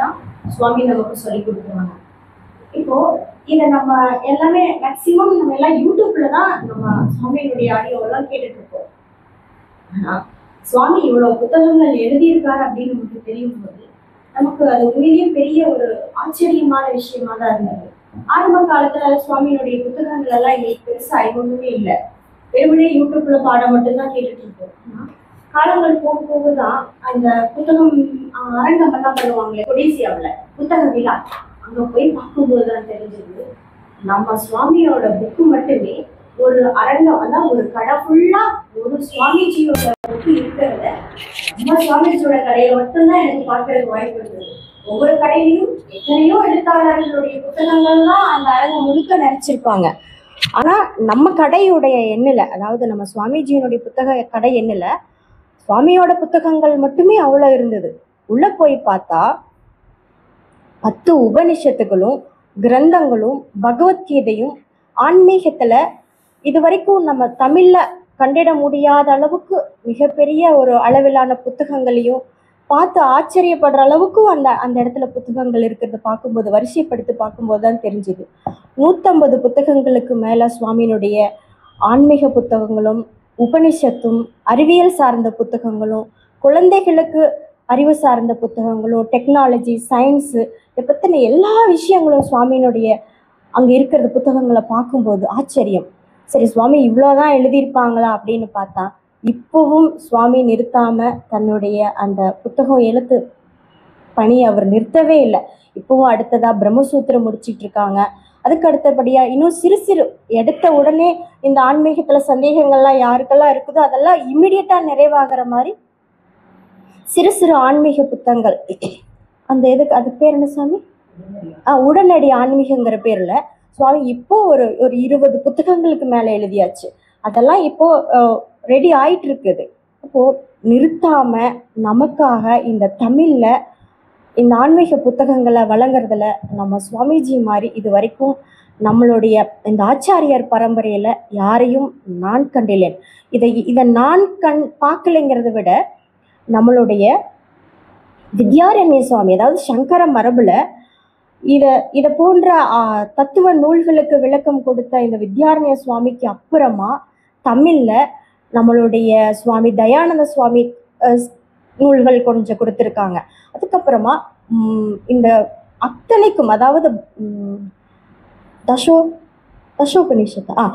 தான் சுவாமி நமக்கு சொல்லி கொடுக்குறாங்க. இப்போ இதை நம்ம எல்லாமே மேக்சிமம் நம்ம எல்லாம் யூடியூப்ல தான் நம்ம சுவாமியினுடைய ஆடியோ எல்லாம் கேட்டுட்டு இருக்கோம். ஆனா சுவாமி இவ்வளவு புத்தகங்கள் எழுதியிருக்காரு அப்படின்னு நமக்கு தெரியும் போது நமக்கு அது உண்மையிலேயே பெரிய ஒரு ஆச்சரியமான விஷயமா தான் இருந்தது. ஆரம்ப காலத்துல சுவாமியினுடைய புத்தகங்கள் எல்லாம் எங்களுக்கு பெருசா அறிமுகமே இல்லை. வெறுமனே யூடியூப்ல பாடம் மட்டும்தான் கேட்டுட்டு இருக்கோம். காலங்கள் போக போகதான் அந்த புத்தகம் அரங்கம் எல்லாம் பண்ணுவாங்களே கொடிசியாவில் புத்தக விழா, அங்க போய் பார்க்கும்போதுதான் தெரிஞ்சது நம்ம சுவாமியோட புக்கு மட்டுமே ஒரு அரங்கம், அதான் ஒரு கடை ஃபுல்லா ஒரு சுவாமிஜியோட புக்கு இருக்கிறத நம்ம சுவாமிஜியோட கடையில மட்டும்தான் எனக்கு பார்க்கறதுக்கு வாய்ப்பு இருந்தது. ஒவ்வொரு கடையிலையும் எத்தனையோ எழுத்தாளர்களுடைய புத்தகங்கள்லாம் அந்த அரங்கம் முழுக்க நினைச்சிருப்பாங்க. ஆனா நம்ம கடையுடைய எண்ணில, அதாவது நம்ம சுவாமிஜியினுடைய புத்தக கடை எண்ணில சுவாமியோட புத்தகங்கள் மட்டுமே அவ்வளோ இருந்தது. உள்ள போய் பார்த்தா 10 உபனிஷத்துகளும் கிரந்தங்களும் பகவத்கீதையும் ஆன்மீகத்துல இது வரைக்கும் நம்ம தமிழ்ல கண்டிட முடியாத அளவுக்கு மிகப்பெரிய ஒரு அளவிலான புத்தகங்களையும் பார்த்து ஆச்சரியப்படுற அளவுக்கும் அந்த அந்த இடத்துல புத்தகங்கள் இருக்கிறத பார்க்கும்போது, வரிசைப்படுத்தி பார்க்கும்போது தான் தெரிஞ்சுது. 150 புத்தகங்களுக்கு மேல சுவாமியினுடைய ஆன்மீக புத்தகங்களும் உபனிஷத்தும் அறிவியல் சார்ந்த புத்தகங்களும் குழந்தைகளுக்கு அறிவு சார்ந்த புத்தகங்களும் டெக்னாலஜி சயின்ஸு இதை பற்றின எல்லா விஷயங்களும் சுவாமியினுடைய அங்கே இருக்கிற புத்தகங்களை பார்க்கும்போது ஆச்சரியம். சரி, சுவாமி இவ்வளோதான் எழுதியிருப்பாங்களா அப்படின்னு பார்த்தா இப்போவும் சுவாமி நிறுத்தாம தன்னுடைய அந்த புத்தகம் எழுத்து பணி அவர் நிறுத்தவே இல்லை. இப்போவும் அடுத்ததா பிரம்மசூத்திரம் முடிச்சிட்டு இருக்காங்க. அதுக்கு அடுத்தபடியா இன்னும் சிறு சிறு எடுத்த உடனே இந்த ஆன்மீகத்துல சந்தேகங்கள்லாம் யாருக்கெல்லாம் இருக்குதோ அதெல்லாம் இம்மிடியட்டா நிறைவாகிற மாதிரி சிறு சிறு ஆன்மீக புத்தகங்கள், அந்த இதுக்கு அது பேர் என்ன சாமி, உடனடி ஆன்மீகங்கிற பேர்ல சுவாமி இப்போ ஒரு 20 புத்தகங்களுக்கு மேல எழுதியாச்சு. அதெல்லாம் இப்போ ரெடி ஆயிட்டு இருக்குது. அப்போ நிறுத்தாம நமக்காக இந்த தமிழ்ல இந்த ஆன்மீக புத்தகங்களை வழங்குறதுல நம்ம சுவாமிஜி மாதிரி இது வரைக்கும் நம்மளுடைய இந்த ஆச்சாரியர் பரம்பரையில யாரையும் நான் கண்டில்லேன். இதை நான் பார்க்கலைங்கிறத விட நம்மளுடைய வித்யாரண்ய சுவாமி, அதாவது சங்கர மரபுல இதை போன்ற தத்துவ நூல்களுக்கு விளக்கம் கொடுத்த இந்த வித்யாரண்ய சுவாமிக்கு அப்புறமா தமிழ்ல நம்மளுடைய சுவாமி தயானந்த சுவாமி நூல்கள் கொஞ்சம் கொடுத்துருக்காங்க. அதுக்கப்புறமா இந்த அத்தனைக்கும், அதாவது தசோபனிஷத்துனா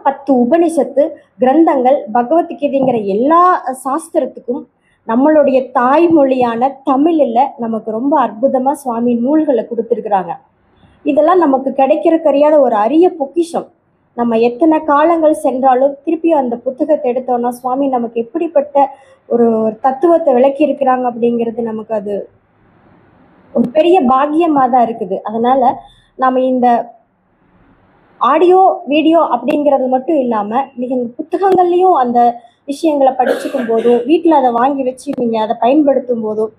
10 உபனிஷத்து கிரந்தங்கள் பகவத்கீதைங்கிற எல்லா சாஸ்திரத்துக்கும் நம்மளுடைய தாய்மொழியான தமிழில் நமக்கு ரொம்ப அற்புதமாக சுவாமி நூல்களை கொடுத்துருக்குறாங்க. இதெல்லாம் நமக்கு கிடைக்கிறக்கறியாத ஒரு அரிய பொக்கிஷம். நம்ம எத்தனை காலங்கள் சென்றாலும் திருப்பியும் அந்த புத்தகத்தை எடுத்தோம்னா சுவாமி நமக்கு எப்படிப்பட்ட ஒரு தத்துவத்தை விளக்கி இருக்கிறாங்க அப்படிங்கிறது நமக்கு அது ஒரு பெரிய பாக்கியமாக தான் இருக்குது. அதனால நம்ம இந்த ஆடியோ வீடியோ அப்படிங்கிறது மட்டும் இல்லாமல் நீங்கள் புத்தகங்கள்லையும் அந்த விஷயங்களை படிச்சுக்கும் போதும் வீட்டில் அதை வாங்கி வச்சு நீங்கள் அதை பயன்படுத்தும் போதும்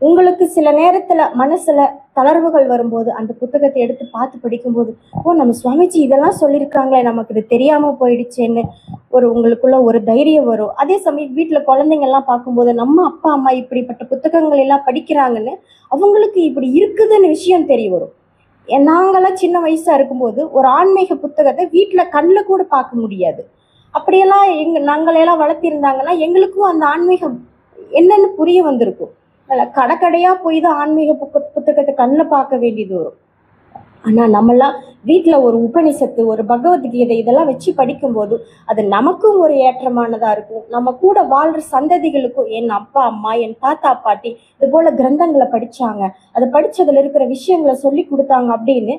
உங்களுக்கு சில நேரத்தில் மனசில் தளர்வுகள் வரும்போது அந்த புத்தகத்தை எடுத்து பார்த்து படிக்கும்போது, நம்ம சுவாமிஜி இதெல்லாம் சொல்லியிருக்காங்களே, நமக்கு இது தெரியாமல் போயிடுச்சேன்னு உங்களுக்குள்ள ஒரு தைரியம் வரும். அதே சமயம் வீட்டில் குழந்தைங்கள்லாம் பார்க்கும்போது நம்ம அப்பா அம்மா இப்படிப்பட்ட புத்தகங்கள் எல்லாம் படிக்கிறாங்கன்னு அவங்களுக்கு இப்படி இருக்குதுன்னு விஷயம் தெரிய வரும். நாங்களாம் சின்ன வயசாக இருக்கும்போது ஒரு ஆன்மீக புத்தகத்தை வீட்டில் கண்ணில் கூட பார்க்க முடியாது. அப்படியெல்லாம் நாங்களெல்லாம் வளர்த்திருந்தாங்கன்னா எங்களுக்கும் அந்த ஆன்மீகம் என்னன்னு புரிய வந்திருக்கும். கடைக்கடையா போய் தான் ஆன்மீக புத்தகத்தை கண்ணில் பார்க்க வேண்டியது வரும். ஆனால் நம்மளாம் வீட்டில் ஒரு உபனிஷத்து ஒரு பகவத்கீதை இதெல்லாம் வச்சு படிக்கும்போது அது நமக்கும் ஒரு ஏற்றமானதாக இருக்கும். நம்ம கூட வாழ்கிற சந்ததிகளுக்கும், என் அப்பா அம்மா என் தாத்தா பாட்டி இது போல கிரந்தங்களை படித்தாங்க, அதை படித்ததில் இருக்கிற விஷயங்களை சொல்லி கொடுத்தாங்க அப்படின்னு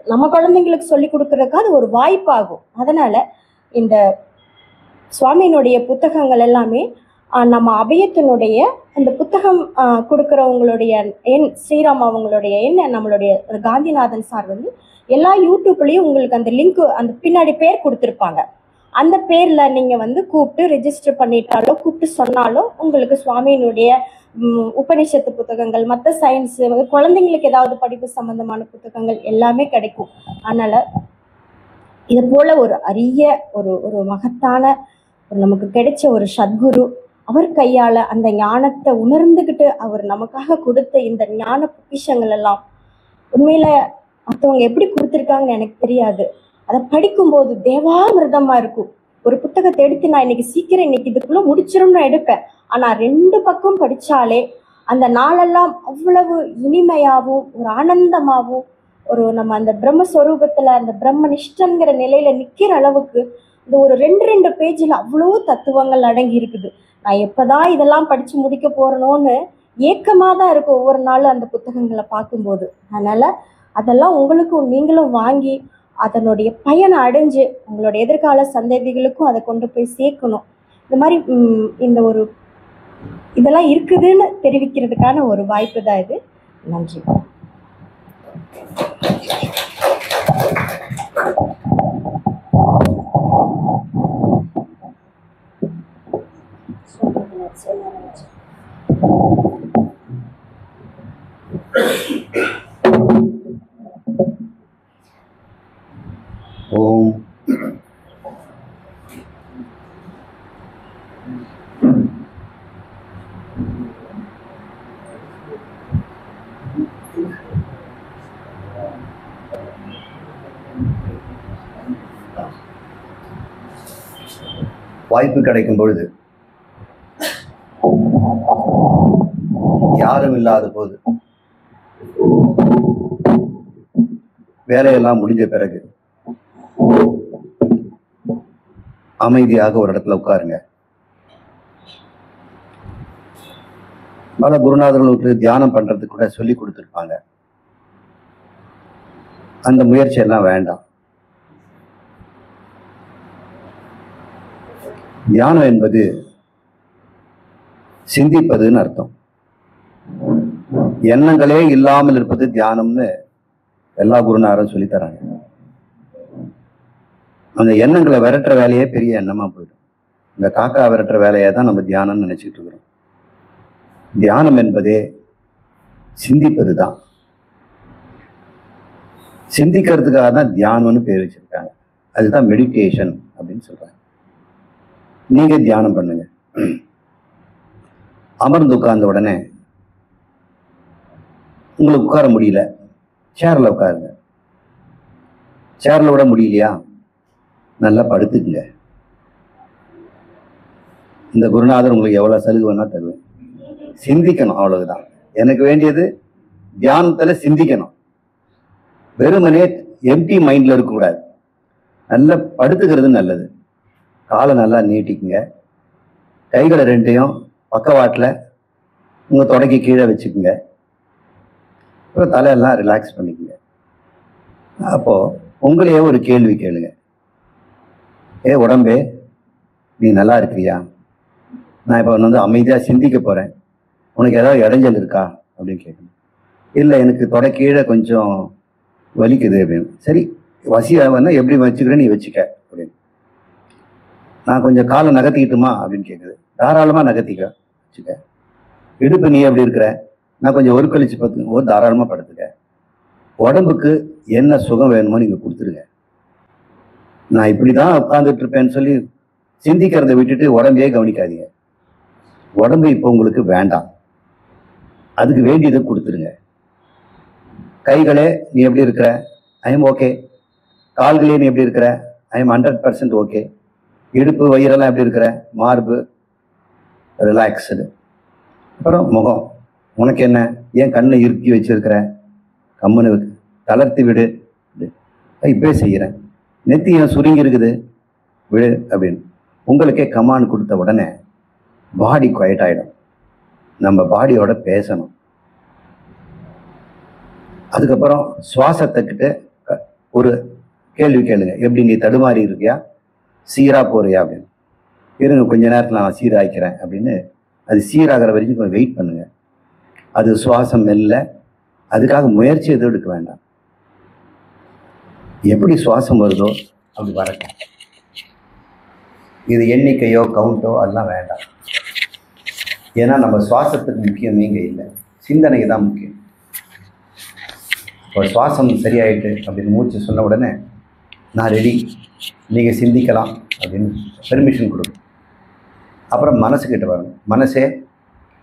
நம்ம குழந்தைங்களுக்கு சொல்லி கொடுக்கறதுக்கு அது ஒரு வாய்ப்பாகும். அதனால் இந்த சுவாமியினுடைய புத்தகங்கள் எல்லாமே நம்ம அபயத்தினுடைய அந்த புத்தகம் கொடுக்குறவங்களுடைய எண் ஸ்ரீராம் அவங்களுடைய எண் நம்மளுடைய காந்திநாதன் சார் எல்லா யூடியூப்லேயும் உங்களுக்கு அந்த லிங்க் அந்த பின்னாடி பேர் கொடுத்துருப்பாங்க. அந்த பேரில் நீங்கள் கூப்பிட்டு ரெஜிஸ்டர் பண்ணிட்டாலோ கூப்பிட்டு சொன்னாலோ உங்களுக்கு சுவாமியினுடைய உபனிஷத்து புத்தகங்கள் மற்ற சயின்ஸு குழந்தைங்களுக்கு ஏதாவது படிப்பு சம்பந்தமான புத்தகங்கள் எல்லாமே கிடைக்கும். அதனால் இது போல் ஒரு அரிய ஒரு மகத்தான நமக்கு கிடைச்ச ஒரு சத்குரு அவர் கையால் அந்த ஞானத்தை உணர்ந்துக்கிட்டு அவர் நமக்காக கொடுத்த இந்த ஞான பொக்கிஷங்கள் எல்லாம் உண்மையில் மற்றவங்க எப்படி கொடுத்துருக்காங்கன்னு எனக்கு தெரியாது. அதை படிக்கும்போது தேவாமிர்தமாக இருக்கும். ஒரு புத்தகத்தை எடுத்து நான் இன்னைக்கு இதுக்குள்ளே முடிச்சிடும்னு எடுப்பேன். ஆனால் 2 பக்கம் படித்தாலே அந்த நாளெல்லாம் அவ்வளவு இனிமையாகவும் ஒரு ஆனந்தமாகவும் ஒரு நம்ம அந்த பிரம்மஸ்வரூபத்தில் அந்த பிரம்மனிஷ்டங்கிற நிலையில் நிற்கிற அளவுக்கு இந்த ஒரு 2 பேஜில் அவ்வளோ தத்துவங்கள் அடங்கி இருக்குது. நான் எப்போதான் இதெல்லாம் படித்து முடிக்க போகிறனோன்னு ஏக்கமாக தான் இருக்கும் ஒவ்வொரு நாளும் அந்த புத்தகங்களை பார்க்கும்போது. அதனால் அதெல்லாம் உங்களுக்கும் நீங்களும் வாங்கி அதனுடைய பயனை அடைஞ்சு உங்களோட எதிர்கால சந்ததிகளுக்கும் அதை கொண்டு போய் சேர்க்கணும். இந்த மாதிரி இந்த ஒரு இதெல்லாம் இருக்குதுன்னு தெரிவிக்கிறதுக்கான ஒரு வாய்ப்பு தான் இது. நன்றி. ஓம் வாய்ப்பு கிடைக்கும் பொழுது, யாரும் இல்லாத போது, வேலையெல்லாம் முடிஞ்ச பிறகு அமைதியாக ஒரு இடத்துல உட்காருங்க. பல குருநாதர்களுக்கு தியானம் பண்றதுக்கு கூட சொல்லி கொடுத்துருப்பாங்க. அந்த முயற்சி எல்லாம் வேண்டாம். தியானம் என்பது சிந்திப்பதுன்னு அர்த்தம். எண்ணங்களே இல்லாமல் இருப்பது தியானம்னு எல்லா குருநாதரும் சொல்லி தராங்க. அந்த எண்ணங்களை விரட்டுற வேலையே பெரிய எண்ணமா போயிடும். இந்த காக்கா விரட்டுற வேலையை தான் நம்ம தியானம்னு நினைச்சிட்டு இருக்கிறோம். தியானம் என்பதே சிந்திப்பது தான். சிந்திக்கிறதுக்காக தான் தியானம்னு பேர் வச்சிருக்காங்க. அதுதான் மெடிடேஷன் அப்படின்னு சொல்றாங்க. நீங்க தியானம் பண்ணுங்க. அமர்ந்து உட்கார்ந்த உடனே உங்களுக்கு உட்கார முடியல, சேர்ல உட்காருங்க. சேர்ல விட முடியலையா, நல்லா படுத்துக்குங்க. இந்த குருநாதர் உங்களுக்கு எவ்வளவு சலுகை வேணா தருவேன். சிந்திக்கணும், அவ்வளவுதான். எனக்கு வேண்டியது தியானத்துல சிந்திக்கணும். வெறுமனே எம்டி மைண்ட்ல இருக்கக்கூடாது. நல்லா படுத்துக்கிறது நல்லது. காலை நல்லா நீட்டிக்குங்க. கைகளை 2ஐயும் பக்கவாட்டில் உங்கள் தொடக்கி கீழே வச்சுக்குங்க. அப்புறம் தலையெல்லாம் ரிலாக்ஸ் பண்ணிக்கோங்க. அப்போது உங்களையே ஒரு கேள்வி கேளுங்க. உடம்பே, நீ நல்லா இருக்கிறியா? நான் இப்போ அமைதியாக சிந்திக்க போகிறேன். உனக்கு ஏதாவது இடைஞ்சல் இருக்கா அப்படின்னு கேட்கணும். இல்லை, எனக்கு தொடை கீழே கொஞ்சம் வலிக்குது அப்படின்னு. சரி, வசியாவன்னா எப்படி வச்சுக்கிறேன்னு நீ வச்சுக்க அப்படின்னு. நான் கொஞ்சம் காலை நகர்த்திக்கிட்டுமா அப்படின்னு கேட்குது. தாராளமாக நகர்த்திக்க வச்சுக்க. இடுப்பு நீ எப்படி இருக்கிற? நான் கொஞ்சம் ஒரு கழிச்சு பார்த்து தாராளமாக படுத்துக்க. உடம்புக்கு என்ன சுகம் வேணுமோ நீங்கள் கொடுத்துருங்க. நான் இப்படி தான் உட்காந்துட்டு இருப்பேன்னு சொல்லி சிந்திக்கிறத விட்டுட்டு உடம்பையே கவனிக்காதீங்க. உடம்பு இப்போ உங்களுக்கு வேண்டாம். அதுக்கு வேண்டியதை கொடுத்துருங்க. கைகளே, நீ எப்படி இருக்கிற? I am okay. கால்களே, நீ எப்படி இருக்கிற? I am 100% okay. இடுப்பு வயிறெல்லாம் எப்படி இருக்கிற? மார்பு ரிலாக்ஸ்டு. அப்புறம் முகம், உனக்கு என்ன? ஏன் கண்ணை இறுக்கி வச்சிருக்கிற? கம்மனு தளர்த்தி விடு. இப்பே செய்கிறேன். நெத்தி ஏன் சுருங்கி இருக்குது? விடு அப்படின்னு உங்களுக்கே கமாண்ட் கொடுத்த உடனே பாடி குவைட் ஆகிடும். நம்ம பாடியோட பேசணும். அதுக்கப்புறம் சுவாசத்துக்கிட்ட ஒரு கேள்வி கேளுங்க. எப்படி நீ தடுமாறி இருக்கியா, சீரா போறியா அப்படின்னு. இருங்க, கொஞ்ச நேரத்தில் நான் சீராய்க்கிறேன் அப்படின்னு. அது சீராகிற வரைக்கும் கொஞ்சம் வெயிட் பண்ணுங்க. அது சுவாசம் மெல்ல. அதுக்காக முயற்சி எதுவும் எடுக்க வேண்டாம். எப்படி சுவாசம் வருதோ அப்படி வரட்டும். இது எண்ணிக்கையோ கவுண்டோ அதெல்லாம் வேண்டாம். ஏன்னா நம்ம சுவாசத்துக்கு முக்கியமே இங்கே இல்லை, சிந்தனைக்கு தான் முக்கியம். இப்போ சுவாசம் சரியாயிட்டு அப்படின்னு மூச்சு சொன்ன உடனே நான் ரெடி, நீங்கள் சிந்திக்கலாம் அப்படின்னு பெர்மிஷன் கொடுக்கும். அப்புறம் மனசுக்கிட்ட வரணும். மனசே,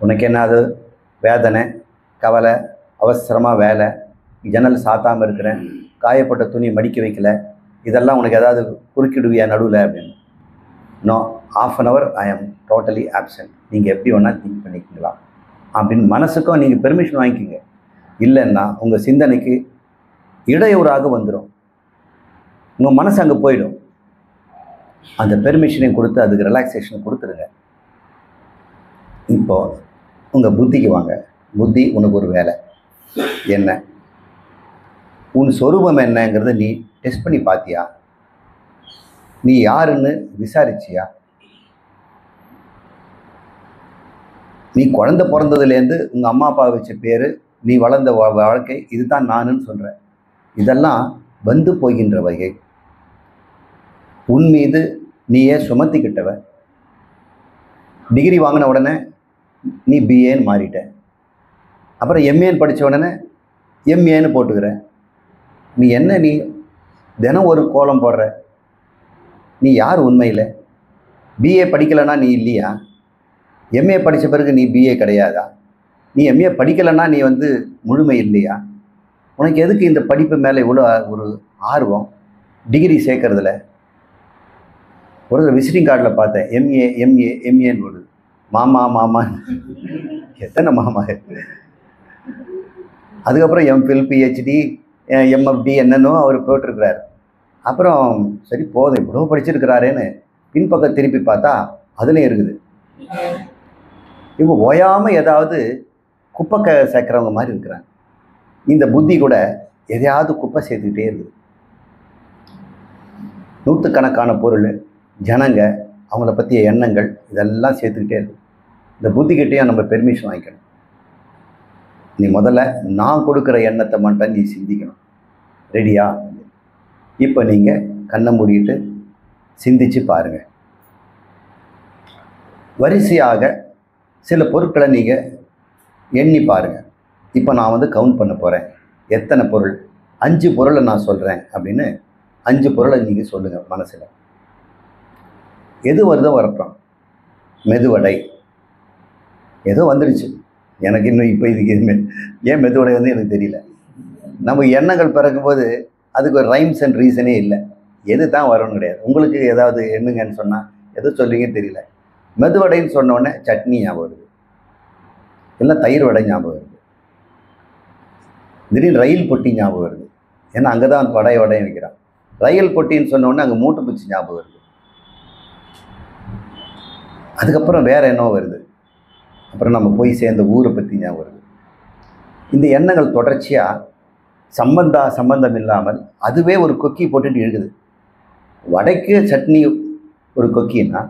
உனக்கு என்னது வேதனை, கவலை, அவசரமாக வேலை, ஜன்னல் சாத்தாமல் இருக்கிறேன், காயப்பட்ட துணி மடிக்க வைக்கல, இதெல்லாம் உனக்கு ஏதாவது குறுக்கிடுவியா நடுவில் அப்படின்னு. நோ, ½ an hour ஐ ஆம் டோட்டலி ஆப்சென்ட். நீங்கள் எப்படி வேணால் திங்க் பண்ணிக்கலாம் அப்படின்னு மனசுக்கும் நீங்கள் பெர்மிஷன் வாங்கிக்கிங்க. இல்லைன்னா உங்கள் சிந்தனைக்கு இடையூறாக வந்துடும், உங்கள் மனசு அங்கே போயிடும். அந்த பெர்மிஷனையும் கொடுத்து அதுக்கு ரிலாக்ஸேஷன் கொடுத்துருங்க. இப்போ உங்கள் புத்திக்கு வாங்க. புத்தி, உனக்கு ஒரு வேலை என்ன, உன் சொரூபம் என்னங்கிறத நீ டெஸ்ட் பண்ணி பார்த்தியா? நீ யாருன்னு விசாரிச்சியா? நீ குழந்தை பிறந்ததுலேருந்து உங்கள் அம்மா அப்பா வச்ச பேர், நீ வளர்ந்த வாழ்க்கை, இதுதான் நானுன்னு சொல்கிற. இதெல்லாம் வந்து போகின்ற வகை. உன் மீது நீயே சுமத்திக்கிட்டவ. டிகிரி வாங்கின உடனே நீ பிஏன்னு மாறிட்ட, அப்புறம் எம்ஏன்னு படித்த உடனே எம்ஏன்னு போட்டுக்கிற. நீ என்ன, நீ தினம் ஒரு கோலம் போடுற. நீ யார் உண்மையில்? பிஏ படிக்கலைன்னா நீ இல்லையா? எம்ஏ படித்த பிறகு நீ பிஏ கிடையாதா? நீ எம்ஏ படிக்கலைன்னா நீ முழுமை இல்லையா? உனக்கு எதுக்கு இந்த படிப்பு மேலே இவ்வளோ ஒரு ஆர்வம்? டிகிரி சேர்க்கறதுல ஒரு விசிட்டிங் கார்டில் பார்த்தேன், எம்ஏ எம்ஏ எம்ஏன்னு வருது. மாமா மாமா, எத்தனை மாமா? அதுக்கப்புறம் எம்ஃபில், பிஹெச்டி, எம்எஃப்டி என்னன்னோ அவர் போட்டிருக்கிறார். அப்புறம் சரி போதும், இவ்வளோ படிச்சிருக்கிறாரேன்னு பின்பக்கம் திருப்பி பார்த்தா அதுலேயும் இருக்குது. இவங்க ஓயாமல் ஏதாவது குப்பை சேர்க்குறவங்க மாதிரி இருக்கிறாங்க. இந்த புத்தி கூட எதையாவது குப்பை சேர்த்துக்கிட்டே இருக்குது. நூற்றுக்கணக்கான பொருள், ஜனங்க, அவங்கள பற்றிய எண்ணங்கள், இதெல்லாம் சேர்த்துக்கிட்டே இருக்கு. இந்த புத்திக்கிட்டேயும் நம்ம பெர்மிஷன் வாங்கிக்கணும். நீ முதல்ல நான் கொடுக்குற எண்ணத்தை மட்டும் நீ சிந்திக்கணும். ரெடியா? இப்போ நீங்கள் கண்ணை மூடிட்டு சிந்திச்சு பாருங்கள். வரிசையாக சில பொருட்களை நீங்கள் எண்ணி பாருங்கள். இப்போ நான் கவுண்ட் பண்ண போகிறேன். எத்தனை பொருள்? 5 பொருளை நான் சொல்கிறேன் அப்படின்னு 5 பொருளை நீங்கள் சொல்லுங்கள் மனசில். எது வருதோ வரட்டும். மெதுவடை ஏதோ வந்துடுச்சு எனக்கு. இன்னும் இப்போ இதுக்கு ஏன் மெதுவடை எனக்கு தெரியல. நம்ம எண்ணங்கள் பிறக்கும்போது அதுக்கு ஒரு ரைம்ஸ் அண்ட் ரீசனே இல்லை. எது தான் வரும்னு கிடையாது. உங்களுக்கு ஏதாவது எண்ணுங்கன்னு சொன்னால் எது சொல்லுவீங்கன்னு தெரியல. மெதுவடைன்னு சொன்னோடனே சட்னி ஞாபகம் வருது, இல்லை தயிர் வடை ஞாபகம் வருது, திடீர்னு ரயில் பொட்டி ஞாபகம் வருது. ஏன்னா அங்கே தான் வடையை வைக்கிறான். ரயில் பொட்டின்னு சொன்னோடனே அங்கே மூட்டை பூச்சி ஞாபகம் வருது. அதுக்கப்புறம் வேறு என்ன வருது? அப்புறம் நம்ம போய் சேர்ந்த ஊரை பற்றி ஞாபகம் வருது. இந்த எண்ணங்கள் தொடர்ச்சியாக சம்பந்தம் இல்லாமல் அதுவே ஒரு கொக்கி போட்டுட்டு இருக்குது. வடைக்கு சட்னி ஒரு கொக்கின்னா,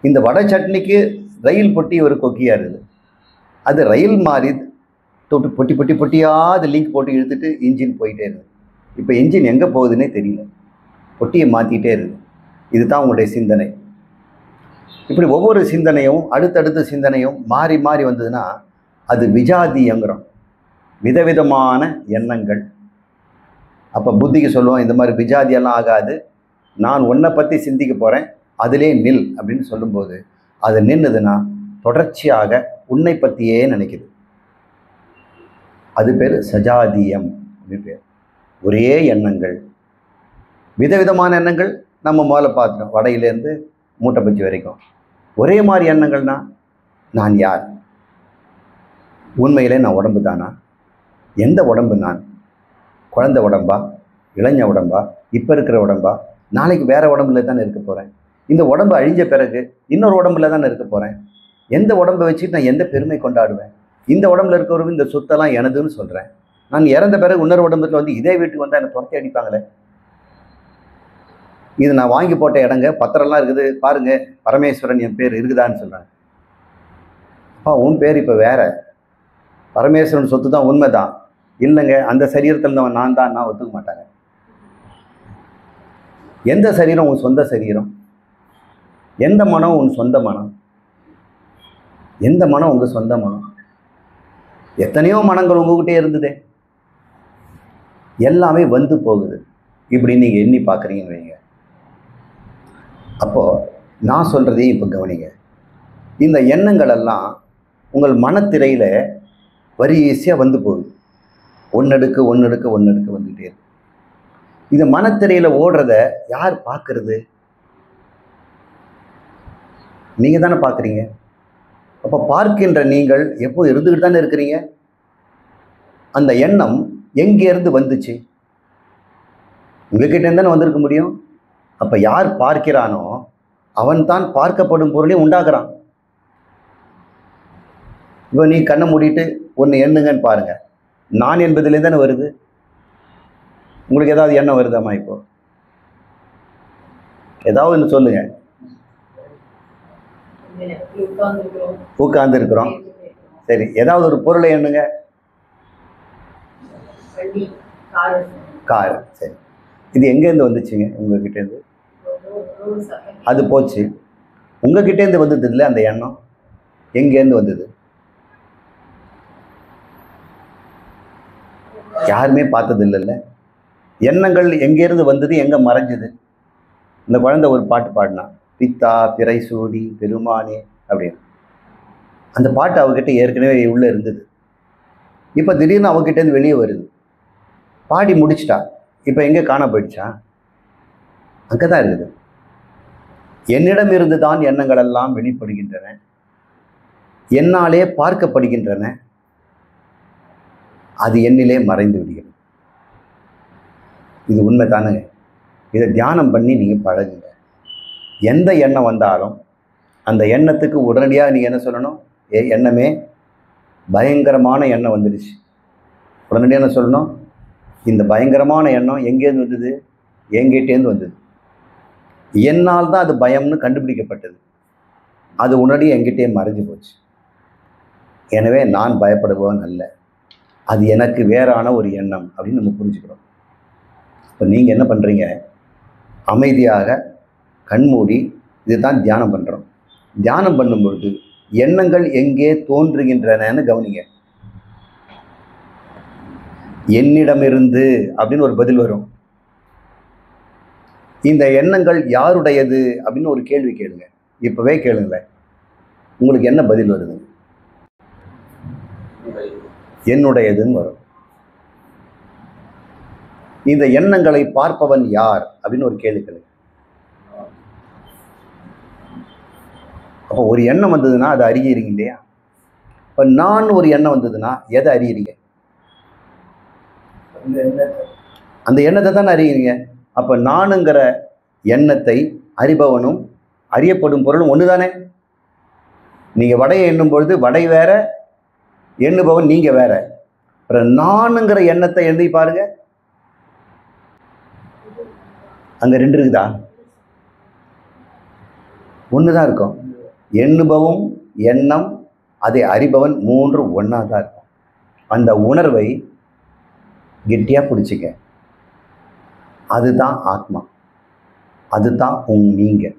இந்த வடை சட்னிக்கு ரயில் பொட்டி ஒரு கொக்கியாக இருக்குது. அது ரயில் மாதிரி பொட்டி பொட்டி பொட்டியாக அது லிங்க் போட்டு இழுத்துட்டு இன்ஜின் போயிட்டே இருக்குது. இப்போ இன்ஜின் எங்கே போகுதுன்னே தெரியல, பொட்டியை மாற்றிட்டே இருக்குது. இதுதான் உங்களுடைய சிந்தனை. இப்படி ஒவ்வொரு சிந்தனையும் அடுத்தடுத்த சிந்தனையும் மாறி மாறி வந்ததுன்னா அது விஜாதியங்கிறோம், விதவிதமான எண்ணங்கள். அப்போ புத்திக்கு சொல்லுவோம், இந்த மாதிரி விஜாதியெல்லாம் ஆகாது, நான் உன்னை பற்றி சிந்திக்க போகிறேன், அதிலே நில் அப்படின்னு சொல்லும்போது அது நின்றுதுன்னா தொடர்ச்சியாக உன்னை பற்றியே நினைக்குது. அது பேர் சஜாதியம் அப்படின்னு பேர். ஒரே எண்ணங்கள், விதவிதமான எண்ணங்கள். நம்ம முதல்ல பார்த்துட்டோம், வடையிலேருந்து மூட்டை பச்சி வரைக்கும் ஒரே மாதிரி எண்ணங்கள்னா, நான் யார்? உண்மையிலே நான் உடம்பு தானா? எந்த உடம்பு நான்? குழந்தை உடம்பா, இளைஞ உடம்பா, இப்போ இருக்கிற உடம்பா, நாளைக்கு வேறு உடம்புல தானே இருக்க போகிறேன். இந்த உடம்பு அழிஞ்ச பிறகு இன்னொரு உடம்புல தானே இருக்க போகிறேன். எந்த உடம்பை வச்சுட்டு நான் எந்த பெருமை கொண்டாடுவேன்? இந்த உடம்புல இருக்கிறவங்க இந்த சொத்தெல்லாம் எனதுன்னு சொல்கிறேன். நான் இறந்த பிறகு இன்னொரு உடம்புல இதே வீட்டுக்கு வந்தால் என்னை துரத்தி அடிப்பாங்களே. இது நான் வாங்கி போட்ட இடங்க, பத்திரம்லாம் இருக்குது பாருங்கள், பரமேஸ்வரன் என் பேர் இருக்குதான்னு சொல்கிறேன். அப்பா உன் பேர் இப்போ வேற, பரமேஸ்வரன் சொத்து தான் உண்மை தான். இல்லைங்க, அந்த சரீரத்தில் நான் தான் நான் ஒத்துக்க மாட்டாங்க. எந்த சரீரம் உன் சொந்த சரீரம்? எந்த மனம் உன் சொந்த மனம்? எந்த மனம் உங்கள் சொந்த மனம்? எத்தனையோ மனங்கள் உங்ககிட்டே இருந்ததே, எல்லாமே வந்து போகுது. இப்படி நீங்கள் எண்ணி பார்க்குறீங்கன்னு வைங்க. அப்போது நான் சொல்கிறதையும் இப்போ கவனிங்க. இந்த எண்ணங்கள் எல்லாம் உங்கள் மனத்திரையில் வரிசையாக வந்து போகுது. ஒன்னடுக்கு ஒன்னடுக்கு ஒன்னடுக்கு வந்துகிட்டே இருக்கு. இந்த மனத்திரையில் ஓடுறத யார் பார்க்கறது? நீங்கள் தானே பார்க்குறீங்க. அப்போ பார்க்கின்ற நீங்கள் எப்போ இருந்துக்கிட்டு தானே இருக்கிறீங்க. அந்த எண்ணம் எங்கேருந்து வந்துச்சு? உங்ககிட்ட தானே வந்திருக்க முடியும். அப்போ யார் பார்க்கிறானோ அவன் தான் பார்க்கப்படும் பொருளையும் உண்டாக்குறான். இப்போ நீ கண்ணை மூடிட்டு ஒன்று எண்ணுங்கன்னு பாருங்க, நான் என்பதிலே தானே வருது. உங்களுக்கு ஏதாவது எண்ணம் வருதாம்மா? இப்போ ஏதாவது ஒன்று சொல்லுங்க. உட்கார்ந்து இருக்கிறோம். சரி, ஏதாவது ஒரு பொருளை எண்ணுங்க. கார். சரி, இது எங்கேருந்து வந்துச்சுங்க? உங்ககிட்டேருந்து அது போச்சு. உங்ககிட்டேருந்து வந்தது இல்லை அந்த எண்ணம். எங்கேருந்து வந்தது? யாருமே பார்த்தது இல்லைல்ல. எண்ணங்கள் எங்கேருந்து வந்தது, எங்கே மறைஞ்சது? இந்த குழந்தை ஒரு பாட்டு பாடினா, பித்தா பிறை சூடி பெருமானே அப்படின்னு. அந்த பாட்டு அவகிட்ட ஏற்கனவே உள்ளே இருந்தது. இப்போ திடீர்னு அவகிட்டேருந்து வெளியே வருது. பாடி முடிச்சிட்டா. இப்போ எங்கே காண போயிடுச்சா? அங்கே தான் இருக்குது. என்னிடம் இருந்து தான் எண்ணங்கள் எல்லாம் வெளிப்படுகின்றன, என்னாலே பார்க்கப்படுகின்றன, அது என்னிலே மறைந்து விடுகிறது. இது உண்மை தானுங்க. இதை தியானம் பண்ணி நீங்கள் பழகுங்க. எந்த எண்ணம் வந்தாலும் அந்த எண்ணத்துக்கு உடனடியாக நீங்கள் என்ன சொல்லணும்? எண்ணமே பயங்கரமான எண்ணம் வந்துடுச்சு. உடனடியாக என்ன சொல்லணும்? இந்த பயங்கரமான எண்ணம் எங்கேருந்து வந்தது? எங்கிட்டேருந்து வந்தது. என்னால் தான் அது பயம்னு கண்டுபிடிக்கப்பட்டது. அது உடனடியாக எங்கிட்டே மறைஞ்சு போச்சு. எனவே நான் பயப்படுபவன் அல்ல, அது எனக்கு வேறான ஒரு எண்ணம் அப்படின்னு நம்ம புரிஞ்சுக்கிறோம். இப்போ நீங்கள் என்ன பண்ணுறீங்க? அமைதியாக கண்மூடி இதுதான் தியானம் பண்ணுறோம். தியானம் பண்ணும்பொழுது எண்ணங்கள் எங்கே தோன்றுகின்றனன்னு கவனிங்க. என்னிடமிருந்து அப்படின்னு ஒரு பதில் வரும். இந்த எண்ணங்கள் யாருடையது அப்படின்னு ஒரு கேள்வி கேளுங்க. இப்பவே கேளுங்களேன், உங்களுக்கு என்ன பதில் வருது? என்னுடையதுன்னு வரும். இந்த எண்ணங்களை பார்ப்பவன் யார் அப்படின்னு ஒரு கேள்வி கேளுங்க. அப்போ ஒரு எண்ணம் வந்ததுன்னா அதை அறிகிறீங்க இல்லையா? இப்போ நான் ஒரு எண்ணம் வந்ததுன்னா எதை அறிகிறீங்க? அந்த எண்ணத்தை தானே அறிகிறீங்க. அப்போ நானுங்கிற எண்ணத்தை அறிபவனும் அறியப்படும் பொருளும் ஒன்று தானே. நீங்கள் வடையை எண்ணும் பொழுது வடை வேற, எண்ணுபவன் நீங்கள் வேற. அப்புறம் நானுங்கிற எண்ணத்தை எண்ணி பாருங்க, அங்கே ரெண்டு இருக்குதா? ஒன்று தான் இருக்கும். எண்ணுபவன், எண்ணம், அதை அறிபவன், மூன்று ஒன்றா தான் இருக்கும். அந்த உணர்வை கெட்டியாக பிடிச்சிக்க. அதுதான் ஆத்மா, அதுதான் நீங்கள்.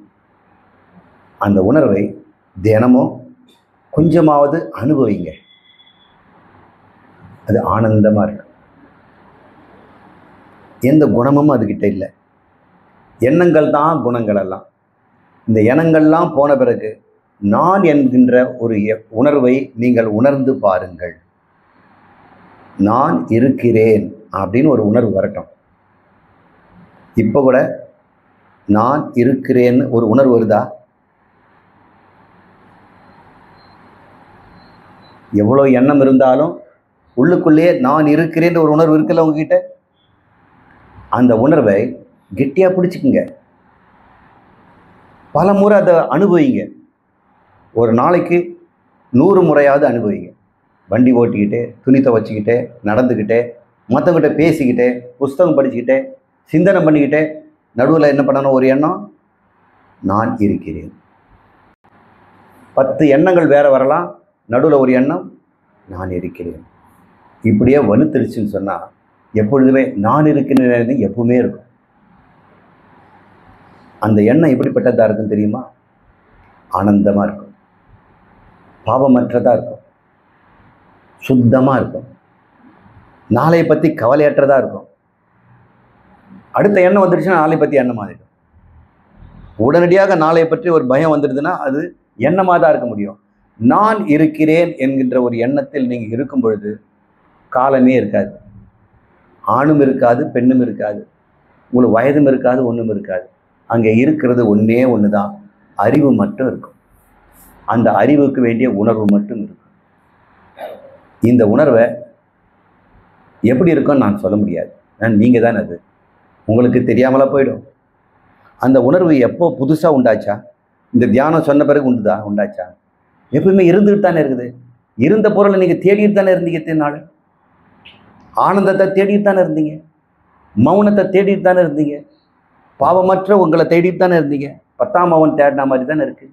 அந்த உணர்வை தினமும் கொஞ்சமாவது அனுபவிங்க. அது ஆனந்தமாக இருக்கு. எந்த குணமும் அதுகிட்ட இல்லை. எண்ணங்கள் தான் குணங்கள் எல்லாம். இந்த எண்ணங்கள்லாம் போன பிறகு நான் என்கின்ற ஒரு உணர்வை நீங்கள் உணர்ந்து பாருங்கள். நான் இருக்கிறேன் அப்படின்னு ஒரு உணர்வு வரட்டும். இப்போ கூட நான் இருக்கிறேன்னு ஒரு உணர்வு வருதா? எவ்வளோ எண்ணம் இருந்தாலும் உள்ளுக்குள்ளேயே நான் இருக்கிறேன்ற ஒரு உணர்வு இருக்குல்ல உங்ககிட்ட. அந்த உணர்வை கெட்டியாக பிடிச்சிக்குங்க. பல முறை அதை அனுபவிங்க. ஒரு நாளைக்கு 100 முறையாவது அனுபவிங்க. வண்டி ஓட்டிக்கிட்டே, துணி துவைச்சிக்கிட்டே, நடந்துக்கிட்டே, மற்றவங்கிட்ட பேசிக்கிட்டே, புஸ்தகம் படிச்சுக்கிட்டே, சிந்தனை பண்ணிக்கிட்டே, நடுவில் என்ன பண்ணணும்? ஒரு எண்ணம், நான் இருக்கிறேன். 10 எண்ணங்கள் வேற வரலாம், நடுவில் ஒரு எண்ணம், நான் இருக்கிறேன். இப்படியே வலுத்துருச்சுன்னு சொன்னால் எப்பொழுதுமே நான் இருக்கிறேன் எப்பவுமே இருக்கும். அந்த எண்ணம் எப்படிப்பட்டதாக இருக்குன்னு தெரியுமா? ஆனந்தமாக இருக்கும், பாவமற்றதாக இருக்கும், சுத்தமாக இருக்கும், நாளையை பற்றி கவலையற்றதாக இருக்கும். அடுத்த எண்ணம் வந்துடுச்சுன்னா நாளை பற்றி எண்ணம் மாறிடும். உடனடியாக நாளையை பற்றி ஒரு பயம் வந்துடுதுன்னா அது எண்ணமாக தான் இருக்க முடியும். நான் இருக்கிறேன் என்கின்ற ஒரு எண்ணத்தில் நீங்கள் இருக்கும் பொழுது காலமே இருக்காது, ஆணும் இருக்காது, பெண்ணும் இருக்காது, உங்களுக்கு வயதும் இருக்காது, ஒன்றும் இருக்காது. அங்கே இருக்கிறது ஒன்றே ஒன்று தான், அறிவு மட்டும் இருக்கும். அந்த அறிவுக்கு வேண்டிய உணர்வு மட்டும் இருக்கும். இந்த உணர்வை எப்படி இருக்கும்னு நான் சொல்ல முடியாது, நீங்கள் தான் அது, உங்களுக்கு தெரியாமலா போயிடும். அந்த உணர்வு எப்போ புதுசாக உண்டாச்சா? இந்த தியானம் சொன்ன பிறகு உண்டாச்சா? எப்பவுமே இருந்துகிட்டு தானே இருக்குது. இருந்த பொருளை நீங்கள் தேடிட்டு தானே இருந்தீங்க. இத்தனை நாள் ஆனந்தத்தை தேடிட்டு தானே இருந்தீங்க, மௌனத்தை தேடிட்டு தானே இருந்தீங்க, பாவமற்ற உங்களை தேடிட்டு தானே இருந்தீங்க. 10ஆம் அவன் தேடின மாதிரி தானே இருக்கு.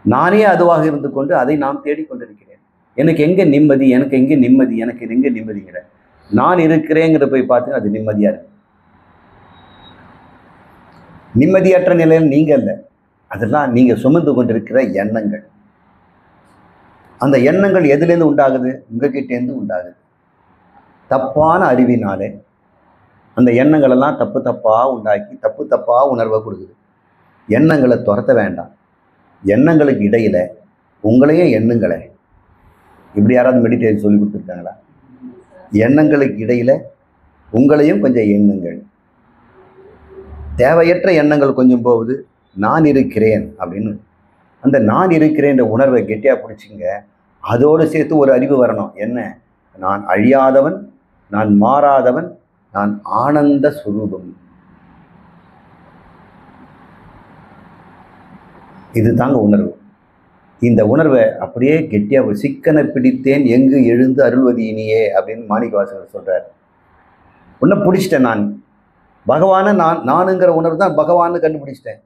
நானே அதுவாக இருந்து கொண்டு அதை நாம் தேடிக்கொண்டிருக்கிறேன். எனக்கு எங்கே நிம்மதி, எனக்கு எங்கே நிம்மதி, எனக்கு எங்கே நிம்மதிங்கிற நான் இருக்கிறேங்கிற போய் பார்த்து அது நிம்மதியாக இருக்கு. நிம்மதியற்ற நிலையில் நீங்கள் இல்லை, அதெல்லாம் நீங்கள் சுமந்து கொண்டிருக்கிற எண்ணங்கள். அந்த எண்ணங்கள் எதுலேருந்து உண்டாகுது? உங்ககிட்டேருந்து உண்டாகுது. தப்பான அறிவினாலே அந்த எண்ணங்கள் எல்லாம் தப்பாக உண்டாக்கி தப்பாக உணர்வை கொடுக்குது. எண்ணங்களை துரத்த வேண்டாம். எண்ணங்களுக்கு இடையில உங்களையே எண்ணுங்களே. இப்படி யாராவது மெடிடேஷன் சொல்லி கொடுத்துருக்காங்களா? எண்ணங்களுக்கு இடையில உங்களையும் கொஞ்சம் எண்ணுங்கள். தேவையற்ற எண்ணங்கள் கொஞ்சம் போகுது. நான் இருக்கிறேன் அப்படின்னு அந்த நான் இருக்கிறேன்ற உணர்வை கெட்டியாக பிடிச்சிங்க. அதோடு சேர்த்து ஒரு அறிவு வரணும். என்ன? நான் அழியாதவன், நான் மாறாதவன், நான் ஆனந்த சுரூபம். இது தாங்க உணர்வு. இந்த உணர்வை அப்படியே கெட்டியாக சிக்கனை பிடித்தேன் எங்கு எழுந்து அருள்வது இனியே அப்படின்னு மாணிக்கவாசகர் சொல்றார். உன்னை பிடிச்சிட்டேன், நான் பகவானை நானுங்கிற உணர்வு தான் பகவான்னு கண்டுபிடிச்சிட்டேன்.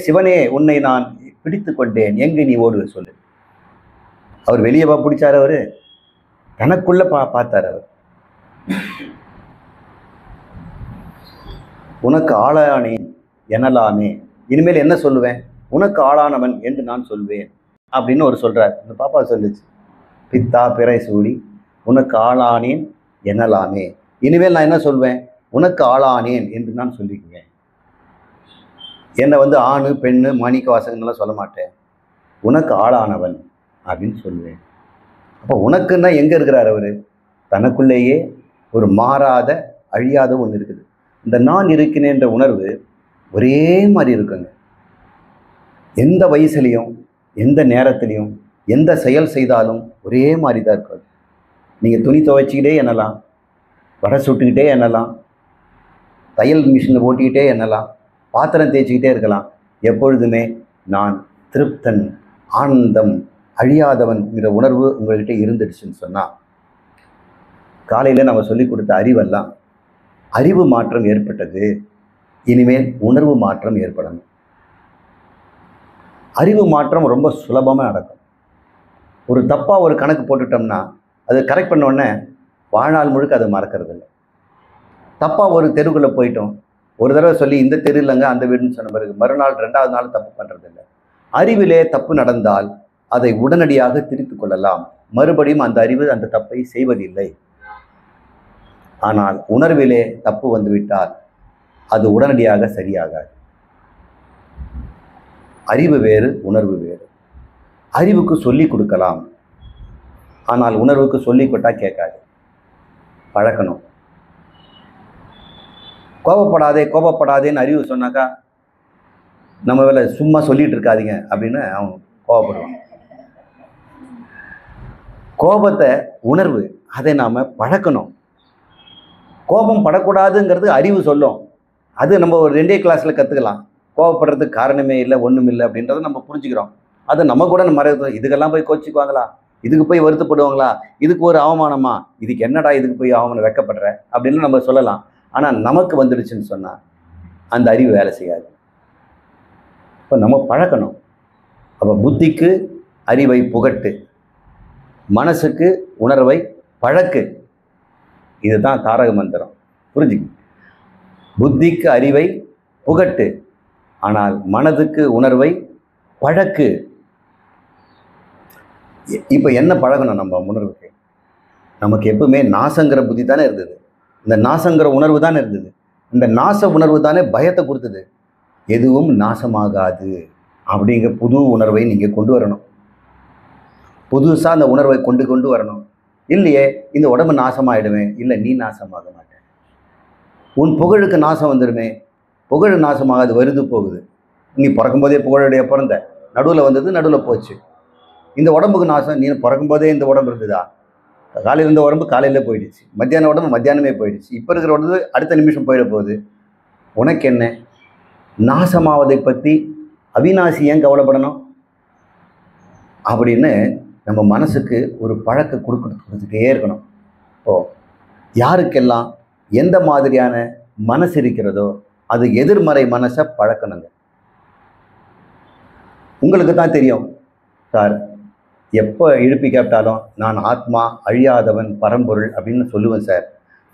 சிவனே, உன்னை நான் பிடித்து கொண்டேன், எங்கு நீ ஓடுவ சொல்லு. அவர் வெளியே பிடிச்சார், அவர் தனக்குள்ள பார்த்தார். அவர் உனக்கு ஆளானேன் எனலாமே, இனிமேல் என்ன சொல்லுவேன்? உனக்கு ஆளானவன் என்று நான் சொல்வேன் அப்படின்னு ஒரு சொல்றார். இந்த பாப்பா சொல்லுச்சு, பித்தா பிறை சூடி உனக்கு ஆளானேன் எனலாமே. இனிமேல் நான் என்ன சொல்வேன்? உனக்கு ஆளானேன் என்று நான் சொல்லிக்குவேன். என்னை ஆணு பெண்ணு மாணிக்கவாசகன்லாம் சொல்ல மாட்டேன், உனக்கு ஆளானவன் அப்படின்னு சொல்லுவேன். அப்போ உனக்குன்னா எங்கே இருக்கிறார் அவர்? தனக்குள்ளேயே ஒரு மாறாத அழியாத ஒன்று இருக்குது. இந்த நான் இருக்கிறேன்ற உணர்வு ஒரே மாதிரி இருக்குங்க. எந்த வயசுலையும் எந்த நேரத்துலையும் எந்த செயல் செய்தாலும் ஒரே மாதிரி தான் இருக்காது. நீங்கள் துணி துவைச்சிக்கிட்டே எண்ணலாம், வடை சுட்டுக்கிட்டே எண்ணலாம், தையல் மிஷினில் ஓட்டிக்கிட்டே எண்ணலாம், பாத்திரம் தேய்ச்சிக்கிட்டே இருக்கலாம். எப்பொழுதுமே நான் திருப்தன், ஆனந்தம், அழியாதவன்கிற உணர்வு உங்கள்கிட்ட இருந்துடுச்சுன்னு சொன்னால், காலையில் நம்ம சொல்லி கொடுத்த அறிவெல்லாம் அறிவு மாற்றம் ஏற்பட்டது. இனிமேல் உணர்வு மாற்றம் ஏற்படணும். அறிவு மாற்றம் ரொம்ப சுலபமாக நடக்கும். ஒரு தப்பாக ஒரு கணக்கு போட்டுட்டோம்னா அது கரெக்ட் பண்ண உடனே வாழ்நாள் முழுக்க அதை மறக்கிறது இல்லை. தப்பாக ஒரு தெருவுக்குள்ளே போயிட்டோம், ஒரு தடவை சொல்லி இந்த தெரு இல்லைங்க அந்த வீடுன்னு சொன்ன பிறகு மறுநாள் 2வது நாள் தப்பு பண்ணுறது இல்லை. அறிவிலே தப்பு நடந்தால் அதை உடனடியாக திரித்து கொள்ளலாம். மறுபடியும் அந்த அறிவு அந்த தப்பை செய்வதில்லை. ஆனால் உணர்விலே தப்பு வந்துவிட்டால் அது உடனடியாக சரியாகாது. அறிவு வேறு, உணர்வு வேறு. அறிவுக்கு சொல்லி கொடுக்கலாம், ஆனால் உணர்வுக்கு சொல்லி கொடுத்தா கேட்காது. பழக்கணும். கோபப்படாதேன்னு அறிவு சொன்னாக்கா நம்ம வேலை சும்மா சொல்லிட்டு இருக்காதீங்க அப்படின்னு அவன் கோபப்படுவான். கோபத்தை உணர்வு, அதை நாம் பழக்கணும். கோபம் படக்கூடாதுங்கிறது அறிவு சொல்லும். அது நம்ம ஒரு 2 கிளாஸில் கற்றுக்கலாம். கோபப்படுறதுக்கு காரணமே இல்லை, ஒன்றும் இல்லை அப்படின்றத நம்ம புரிஞ்சுக்கிறோம். அதை நம்ம கூட மறந்து இதுக்கெல்லாம் போய் கோச்சிக்குவாங்களா, இதுக்கு போய் வருத்தப்படுவாங்களா, இதுக்கு ஒரு அவமானமா, இதுக்கு என்னடா இதுக்கு போய் அவமானம் வெக்கப்படுற அப்படின்னு நம்ம சொல்லலாம். ஆனால் நமக்கு வந்துடுச்சுன்னு சொன்னால் அந்த அறிவு வேலை செய்யாது. இப்போ நம்ம பழக்கணும். அப்போ புத்திக்கு அறிவை புகட்டு, மனசுக்கு உணர்வை பழக்கு. இதுதான் தாரக மந்திரம். புரிஞ்சுக்க. புத்திக்கு அறிவை புகட்டு, ஆனால் மனதுக்கு உணர்வை பழக்கு. இப்போ என்ன பழகணும் நம்ம உணர்வுக்கு? நமக்கு எப்பவுமே நாசங்கிற புத்தி தானே இருந்தது, இந்த நாசங்கிற உணர்வு தானே இருந்தது. இந்த நாச உணர்வு தானே பயத்தை கொடுத்தது. எதுவும் நாசமாகாது, அப்படிங்கிற புது உணர்வை நீங்கள் கொண்டு வரணும். புதுசாக அந்த உணர்வை கொண்டு வரணும். இல்லையே இந்த உடம்பு நாசமாயிடுமே, இல்லை நீ நாசமாக மாட்டேன். உன் புகழுக்கு நாசம் வந்துடுமே, புகழ் நாசமாகாது, வருது போகுது. நீ பிறக்கும்போதே புகழுடைய பிறந்த, நடுவில் வந்தது நடுவில் போச்சு. இந்த உடம்புக்கு நாசம், நீ பிறக்கும்போதே இந்த உடம்பு இருந்ததா? காலையில் இருந்த உடம்பு காலையில் போயிடுச்சு, மத்தியான உடம்பு மத்தியானமே போயிடுச்சு, இப்போ இருக்கிற உடம்பு அடுத்த நிமிஷம் போயிட போகுது. உனக்கு என்ன? நாசமாவதை பற்றி அவிநாசி ஏன் கவலைப்படணும் அப்படின்னு நம்ம மனசுக்கு ஒரு பழக்க கொடுத்துட்டே இருக்கணும். இப்போது யாருக்கெல்லாம் எந்த மாதிரியான மனசு இருக்கிறதோ அது எதிர்மறை மனசை பழக்கணுங்க. உங்களுக்கு தான் தெரியும் சார், எப்போ எழுப்பி கேட்டாலும் நான் ஆத்மா, அழியாதவன், பரம்பொருள் அப்படின்னு சொல்லுவேன் சார்.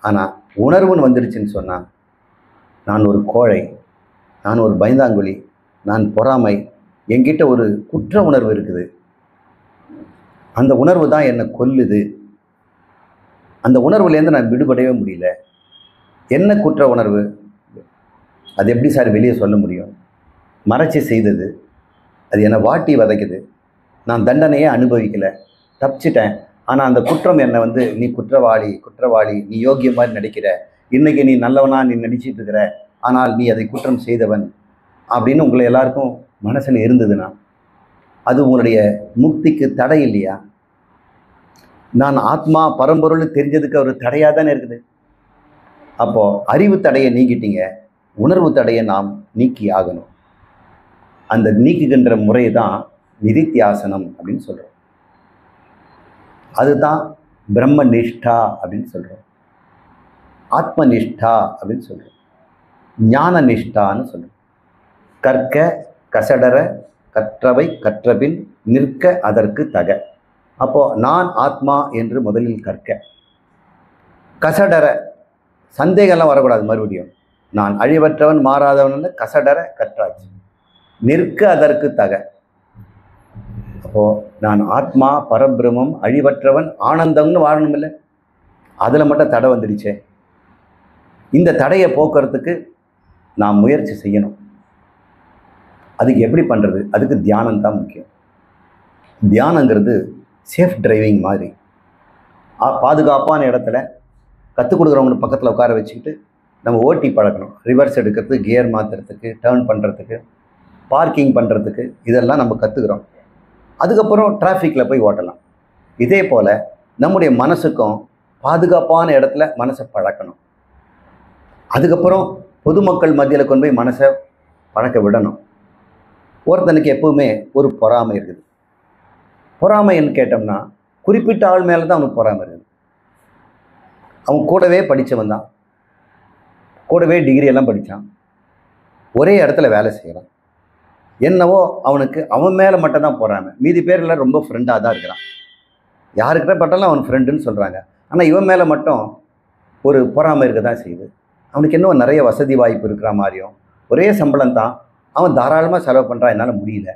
ஆனால் உணர்வுன்னு வந்துடுச்சுன்னு சொன்னால் நான் ஒரு கோழை, நான் ஒரு பயந்தாங்குழி, நான் பொறாமை, என்கிட்ட ஒரு குற்ற உணர்வு இருக்குது. அந்த உணர்வு தான் என்னை கொல்லுது. அந்த உணர்வுலேருந்து நான் விடுபடவே முடியல. என்ன குற்ற உணர்வு? அது எப்படி சார் வெளியே சொல்ல முடியும்? மறைச்சி செய்தது, அது என்னை வாட்டி வதைக்குது. நான் தண்டனையே அனுபவிக்கலை, தப்பிச்சிட்டேன். ஆனால் அந்த குற்றம் என்னை நீ குற்றவாளி, நீ யோகிய மாதிரி நடிக்கிற, இன்றைக்கி நீ நல்லவனா நீ நடிச்சிட்டு இருக்கிற, ஆனால் நீ அதை குற்றம் செய்தவன் அப்படின்னு உங்களை எல்லாருக்கும் மனசில் இருந்ததுன்னா அது உங்களுடைய முக்திக்கு தடை இல்லையா? நான் ஆத்மா, பரம்பொருள் தெரிஞ்சதுக்கு ஒரு தடையாக தானே இருக்குது. அப்போது அறிவு தடையை நீக்கிட்டீங்க, உணர்வு தடையை நாம் நீக்கி ஆகணும். அந்த நீக்குகின்ற முறை தான் நிதித்தியாசனம் அப்படின்னு சொல்கிறோம். அதுதான் பிரம்ம நிஷ்டா அப்படின்னு சொல்கிறோம், ஆத்ம நிஷ்டா அப்படின்னு சொல்கிறோம், ஞான நிஷ்டான்னு சொல்கிறோம். கற்க கசடர கற்றவை கற்றபின் நிற்க அதற்கு தக. அப்போது நான் ஆத்மா என்று முதலில் கற்க. கசடர சந்தேகம்லாம் வரக்கூடாது. மறுபடியும் நான் அழிவற்றவன் மாறாதவன் கசடர கற்றாச்சு. நிற்க அதற்கு தக. அப்போது நான் ஆத்மா, பரபிரமம், அழிவற்றவன், ஆனந்தம்னு வாழணும் இல்லை? அதில் மட்டும் தடை வந்துடுச்சே. இந்த தடையை போக்குறதுக்கு நாம் முயற்சி செய்யணும். அதுக்கு எப்படி பண்ணுறது? அதுக்கு தியானம் தான் முக்கியம். தியானங்கிறது சேஃப் டிரைவிங் மாதிரி. பாதுகாப்பான இடத்துல கற்றுக் கொடுக்குறவங்க பக்கத்தில் உட்கார வச்சுக்கிட்டு நம்ம ஓட்டி பழக்கணும். ரிவர்ஸ் எடுக்கிறதுக்கு, கியர் மாற்றுறதுக்கு, டேர்ன் பண்ணுறதுக்கு, பார்க்கிங் பண்ணுறதுக்கு, இதெல்லாம் நம்ம கற்றுக்குறோம். அதுக்கப்புறம் டிராஃபிக்கில் போய் ஓட்டலாம். இதே போல் நம்முடைய மனசுக்கும் பாதுகாப்பான இடத்துல மனசை பழக்கணும். அதுக்கப்புறம் பொதுமக்கள் மத்தியில் கொண்டு போய் மனசை பழக்க விடணும். ஒருத்தனுக்கு எப்பவுமே ஒரு பொறாமை இருக்குது. பொறாமைன்னு கேட்டோம்னா குறிப்பிட்ட ஆள் மேலே தான் அவனுக்கு பொறாமை இருக்குது. அவன் கூடவே படித்தவன் தான், கூடவே டிகிரி எல்லாம் படித்தான், ஒரே இடத்துல வேலை செய்கிறான். என்னவோ அவனுக்கு அவன் மேலே மட்டும்தான் பொறாமை. மீதி பேரில் ரொம்ப ஃப்ரெண்டாக தான் இருக்கிறான். யாருக்கிட்ட பட்டாலும் அவன் ஃப்ரெண்டுன்னு சொல்கிறாங்க. ஆனால் இவன் மேலே மட்டும் ஒரு பொறாமை இருக்க தான் செய்யுது. அவனுக்கு இன்னும் நிறைய வசதி வாய்ப்பு இருக்கிற மாதிரியும், ஒரே சம்பளம் தான், அவன் தாராளமாக செலவு பண்ணுறான், என்னால் முடியல.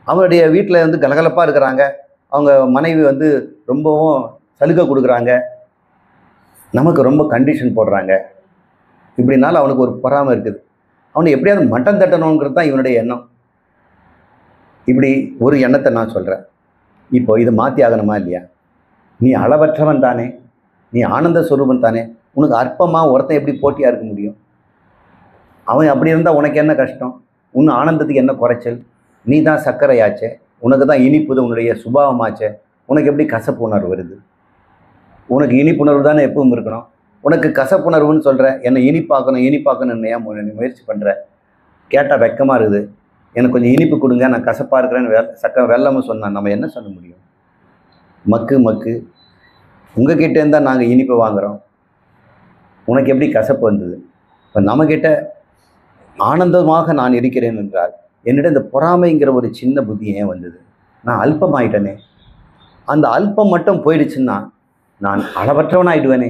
அவனுடைய வீட்டில் கலகலப்பாக இருக்கிறாங்க, அவங்க மனைவி ரொம்பவும் சலுகை கொடுக்குறாங்க, நமக்கு ரொம்ப கண்டிஷன் போடுறாங்க. இப்படினால அவனுக்கு ஒரு பொறாமை இருக்குது. அவனை எப்படியாவது மட்டம் தட்டணுங்கிறது தான் இவனுடைய எண்ணம். இப்படி ஒரு எண்ணத்தை நான் சொல்கிறேன். இப்போ இதை மாற்றி ஆகணுமா இல்லையா? நீ அளவற்றவன் தானே, நீ ஆனந்த ஸ்வரூபன் தானே, உனக்கு அற்பமாக ஒருத்தன் எப்படி போட்டியாக இருக்க முடியும்? அவன் அப்படி இருந்தால் உனக்கு என்ன கஷ்டம்? உன் ஆனந்தத்துக்கு என்ன குறைச்சல்? நீ தான் சர்க்கரையாச்சே, உனக்கு தான் இனிப்புது உன்னுடைய சுபாவமாச்சே, உனக்கு எப்படி கசப்புணர்வு வருது? உனக்கு இனிப்புணர்வு தானே எப்பவும் இருக்கணும். உனக்கு கசப்புணர்வுன்னு சொல்கிற, என்னை இனிப்பாக்கணும்னு ஏன் முயற்சி பண்ணுற? கேட்டால் வெக்கமாக இருக்குது. எனக்கு கொஞ்சம் இனிப்பு கொடுங்க, நான் கசப்பாக இருக்கிறேன்னு வெள்ளமும் சொன்னான். நம்ம என்ன சொல்ல முடியும்? மக்கு உங்ககிட்ட இருந்தால் நாங்கள் இனிப்பை வாங்குகிறோம், உனக்கு எப்படி கசப்பு வந்தது? இப்போ நம்மக்கிட்ட ஆனந்தமாக நான் இருக்கிறேன் என்றால் என்னிடம் இந்த பொறாமைங்கிற ஒரு சின்ன புத்தி ஏன் வந்தது? நான் அல்பமாயிட்டனே. அந்த அல்பம் மட்டும் போயிடுச்சுன்னா நான் அளவற்றவனாயிடுவேனே.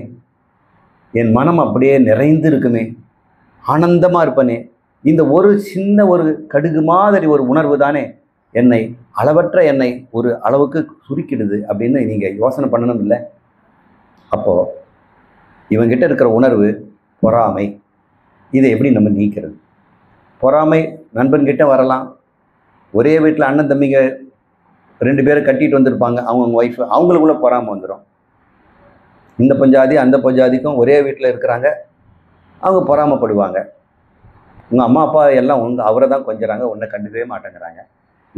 என் மனம் அப்படியே நிறைந்து இருக்குமே, ஆனந்தமாக இருப்பனே. இந்த ஒரு சின்ன ஒரு கடுகு மாதிரி ஒரு உணர்வு தானே அளவற்ற என்னை ஒரு அளவுக்கு சுருக்கிடுது அப்படின்னு நீங்கள் யோசனை பண்ணணும் இல்லை? அப்போது இவங்கிட்ட இருக்கிற உணர்வு பொறாமை. இதை எப்படி நம்ம நீக்கிறது? பொறாமை நண்பன்கிட்ட வரலாம், ஒரே வீட்டில் அண்ணன் தம்பிங்க 2 பேரும் கட்டிட்டு வந்திருப்பாங்க, அவங்கவுங்க ஒய்ஃபு, அவங்களுக்குள்ள பொறாமை வந்துடும். இந்த பஞ்சாதி அந்த பஞ்சாதிக்கும் ஒரே வீட்டில் இருக்கிறாங்க, அவங்க பொறாமப்படுவாங்க. உங்கள் அம்மா அப்பா எல்லாம் அவரை தான் கொஞ்சறாங்க, உன்னை கண்டுக்கவே மாட்டேங்கிறாங்க.